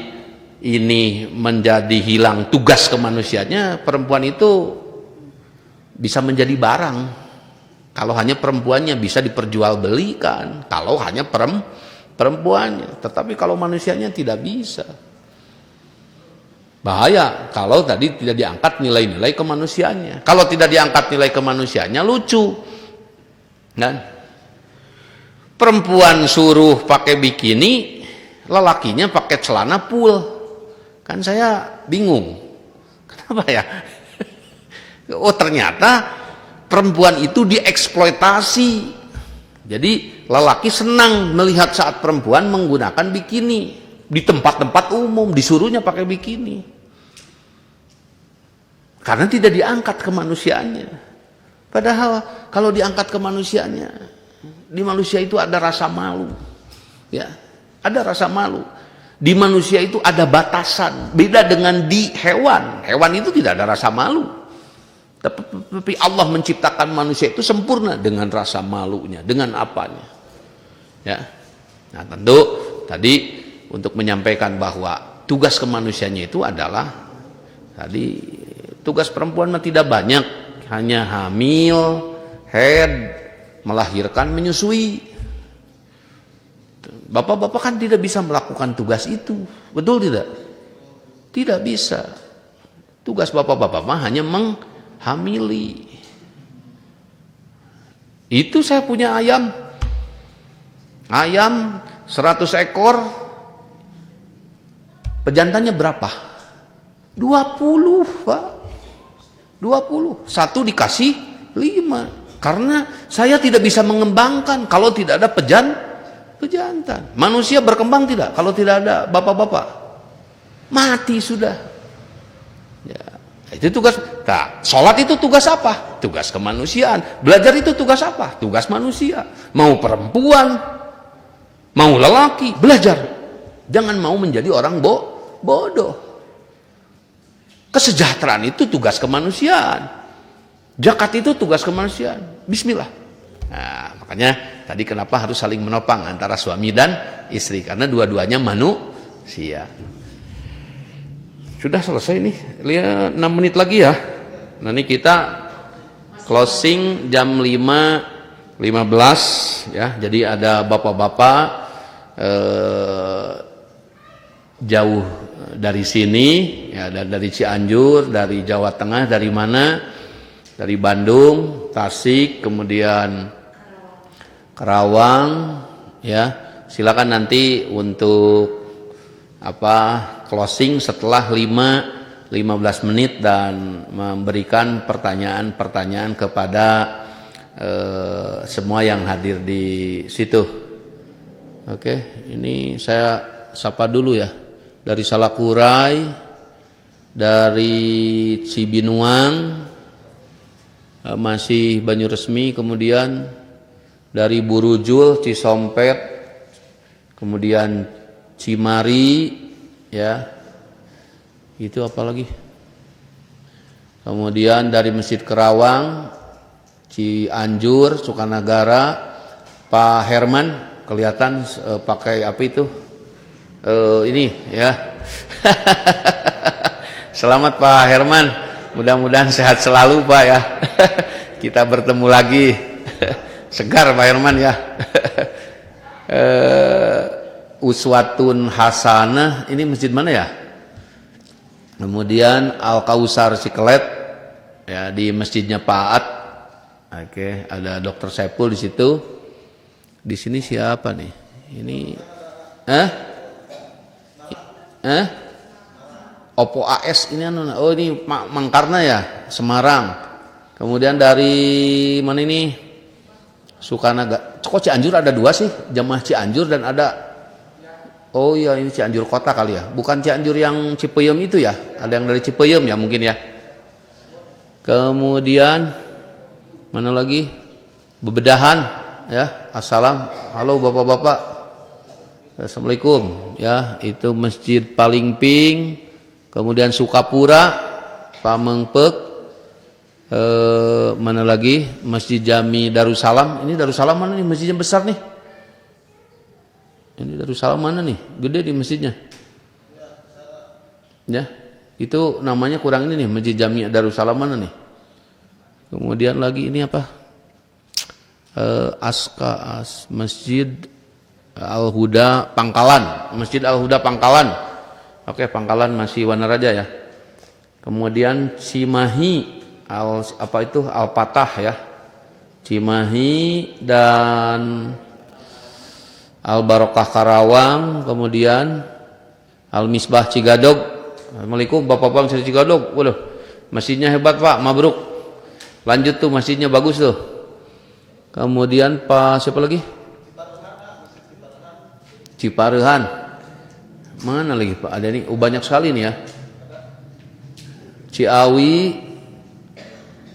ini menjadi hilang tugas kemanusiaannya, perempuan itu bisa menjadi barang. Kalau hanya perempuannya bisa diperjualbelikan, kalau hanya perempuannya. Tetapi kalau manusianya tidak bisa. Bahaya kalau tadi tidak diangkat nilai-nilai kemanusiaannya. Kalau tidak diangkat nilai kemanusiaannya, lucu. Kan? Perempuan suruh pakai bikini, lelakinya pakai celana full. Kan saya bingung. Kenapa ya? Oh, ternyata perempuan itu dieksploitasi. Jadi lelaki senang melihat saat perempuan menggunakan bikini di tempat-tempat umum, disuruhnya pakai bikini. Karena tidak diangkat kemanusiaannya. Padahal kalau diangkat kemanusiaannya, di manusia itu ada rasa malu. Ya, ada rasa malu. Di manusia itu ada batasan. Beda dengan di hewan. Hewan itu tidak ada rasa malu. Tapi Allah menciptakan manusia itu sempurna dengan rasa malunya, dengan apanya. Ya. Nah, tentu tadi untuk menyampaikan bahwa tugas kemanusiaannya itu adalah tadi tugas perempuan mah tidak banyak, hanya hamil, head, melahirkan, menyusui. Bapak-bapak kan tidak bisa melakukan tugas itu, betul tidak? Tidak bisa. Tugas bapak-bapak mah hanya menghamili. Itu saya punya ayam 100 ekor, pejantannya berapa? 20, Pak. 20. Satu dikasih 5. Karena saya tidak bisa mengembangkan kalau tidak ada pejantan. Manusia berkembang tidak kalau tidak ada bapak-bapak? Mati sudah. Ya, itu tugas. Nah, sholat itu tugas apa? Tugas kemanusiaan. Belajar itu tugas apa? Tugas manusia. Mau perempuan, mau lelaki, belajar. Jangan mau menjadi orang bodoh. Kesejahteraan itu tugas kemanusiaan. Zakat itu tugas kemanusiaan. Bismillah. Nah, makanya tadi kenapa harus saling menopang antara suami dan istri, karena dua-duanya manusia. Sudah selesai nih, lihat 6 menit lagi ya. Nanti kita closing jam 5.15 ya. Jadi ada bapak-bapak jauh dari sini ya, dari Cianjur, dari Jawa Tengah, dari mana? Dari Bandung, Tasik, kemudian Karawang, ya. Silakan nanti untuk closing setelah 15 menit dan memberikan pertanyaan-pertanyaan kepada semua yang hadir di situ. Oke, ini saya sapa dulu ya. Dari Salakurai, dari Cibinuang, masih Banyuresmi, kemudian dari Burujul, Cisompet, kemudian Cimari, ya, itu apa lagi? Kemudian dari Masjid Kerawang, Cianjur, Sukanagara, Pak Herman kelihatan pakai apa itu? Ini ya. Selamat Pak Herman, mudah-mudahan sehat selalu Pak ya. Kita bertemu lagi. Segar Pak Herman ya. Uswatun Hasanah, ini masjid mana ya? Kemudian Al Kausar Siklet ya, di masjidnya Pak Aat. Oke, ada Dr. Saipul di situ. Di sini siapa nih? Ini Oppo AS ini oh ini Mangkarna ya, Semarang. Kemudian dari mana ini? Sukanaga. Kok Cianjur ada 2 sih? Jamaah Cianjur dan ada, oh iya ini Cianjur kota kali ya. Bukan Cianjur yang Cipeyem itu ya. Ada yang dari Cipeyem ya mungkin ya. Kemudian mana lagi? Bebedahan ya. Halo Bapak-bapak. Assalamualaikum ya. Itu Masjid Palingping. Kemudian Sukapura, Pamengpek. Mana lagi? Masjid Jami Darussalam. Ini Darussalam mana nih? Masjidnya besar nih. Ini Darussalam mana nih? Gede di masjidnya. Ya, itu namanya kurang ini nih. Masjid Jami Darussalam mana nih? Kemudian lagi ini apa? Masjid Al-Huda Pangkalan. Masjid Al-Huda Pangkalan. Oke, Pangkalan masih Wanaraja ya. Kemudian Cimahi. Al-Patah ya, Cimahi dan Al-Barokah Karawang, kemudian Al-Misbah Cigadog. Assalamualaikum Bapak-bapak dari Cigadog. Waduh, masjidnya hebat Pak, mabruk. Lanjut tuh, masjidnya bagus tuh. Kemudian Pak siapa lagi? Ciparehan. Mana lagi Pak? Ada nih, banyak sekali nih ya. Ciawi.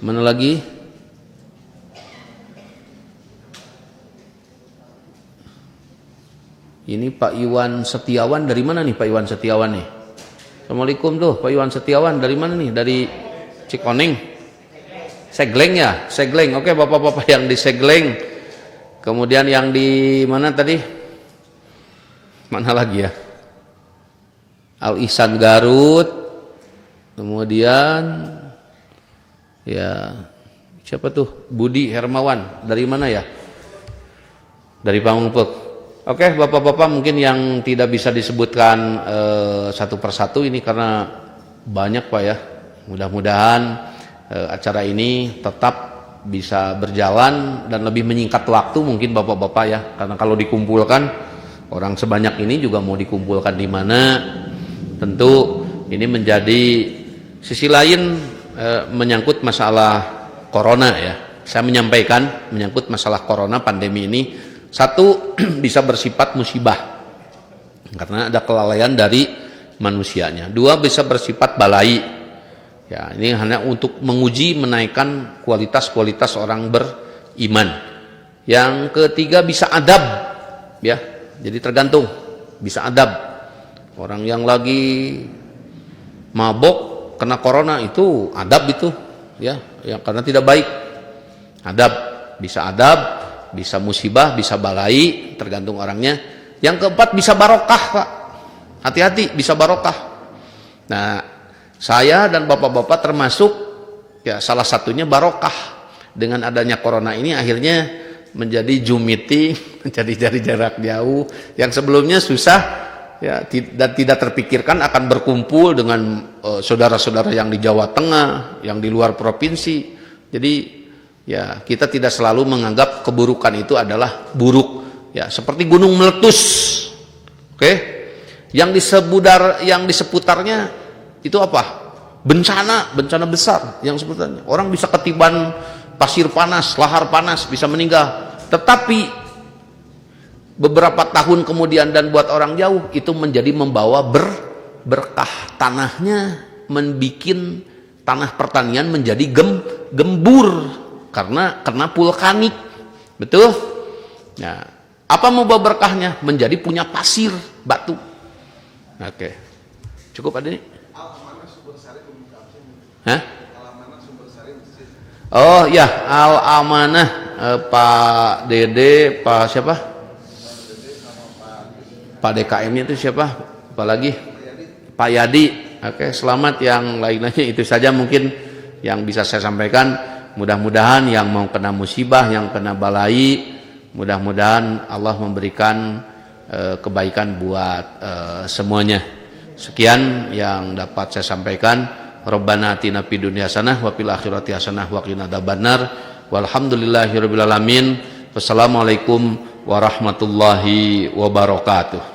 Mana lagi? Ini Pak Iwan Setiawan dari mana nih Pak Iwan Setiawan nih? Assalamualaikum tuh Pak Iwan Setiawan dari mana nih? Dari Cikoneng. Segleng ya? Segleng. Oke Bapak-bapak yang di Segleng. Kemudian yang di mana tadi? Mana lagi ya? Al Ihsan Garut. Kemudian ya, siapa tuh? Budi Hermawan. Dari mana ya? Dari Pamengpek. Oke, Bapak-bapak mungkin yang tidak bisa disebutkan satu persatu ini karena banyak Pak ya. Mudah-mudahan acara ini tetap bisa berjalan dan lebih menyingkat waktu mungkin Bapak-bapak ya. Karena kalau dikumpulkan orang sebanyak ini juga mau dikumpulkan di mana, tentu ini menjadi sisi lain menyangkut masalah corona ya. Saya menyampaikan menyangkut masalah corona pandemi ini, satu bisa bersifat musibah karena ada kelalaian dari manusianya. Dua bisa bersifat balai. Ya, ini hanya untuk menguji menaikkan kualitas orang beriman. Yang ketiga bisa adab ya. Jadi tergantung bisa adab. Orang yang lagi mabok kena corona itu adab itu ya, karena tidak baik. Adab, bisa musibah, bisa balai, tergantung orangnya. Yang keempat bisa barokah Pak. Hati-hati bisa barokah. Nah, saya dan Bapak-bapak termasuk ya salah satunya barokah. Dengan adanya corona ini akhirnya menjadi Zoom meeting, menjadi dari jarak jauh yang sebelumnya susah ya, dan tidak terpikirkan akan berkumpul dengan saudara-saudara yang di Jawa Tengah, yang di luar provinsi. Jadi ya kita tidak selalu menganggap keburukan itu adalah buruk ya, seperti gunung meletus. Oke. Yang di seputarnya itu apa? Bencana besar yang seputarnya. Orang bisa ketiban pasir panas, lahar panas, bisa meninggal. Tetapi beberapa tahun kemudian dan buat orang jauh itu menjadi membawa berkah. Tanahnya membikin tanah pertanian menjadi gembur karena kena vulkanik. Betul? Nah, apa membawa berkahnya? Menjadi punya pasir, batu. Oke. Cukup ada nih? Hah? Oh ya, Al-Amanah Pak Dede, Pak siapa? Pak DKM-nya itu siapa? Apalagi? Pak Yadi. Oke, selamat. Yang lain-lainnya itu saja mungkin yang bisa saya sampaikan. mudah-mudahan yang mau kena musibah, yang kena balai, mudah-mudahan Allah memberikan kebaikan buat semuanya. Sekian yang dapat saya sampaikan. Rabbana atina fid dunya hasanah wa fil akhirati hasanah wa qina adzabannar. Walhamdulillahirabbil alamin. Wassalamualaikum warahmatullahi wabarakatuh.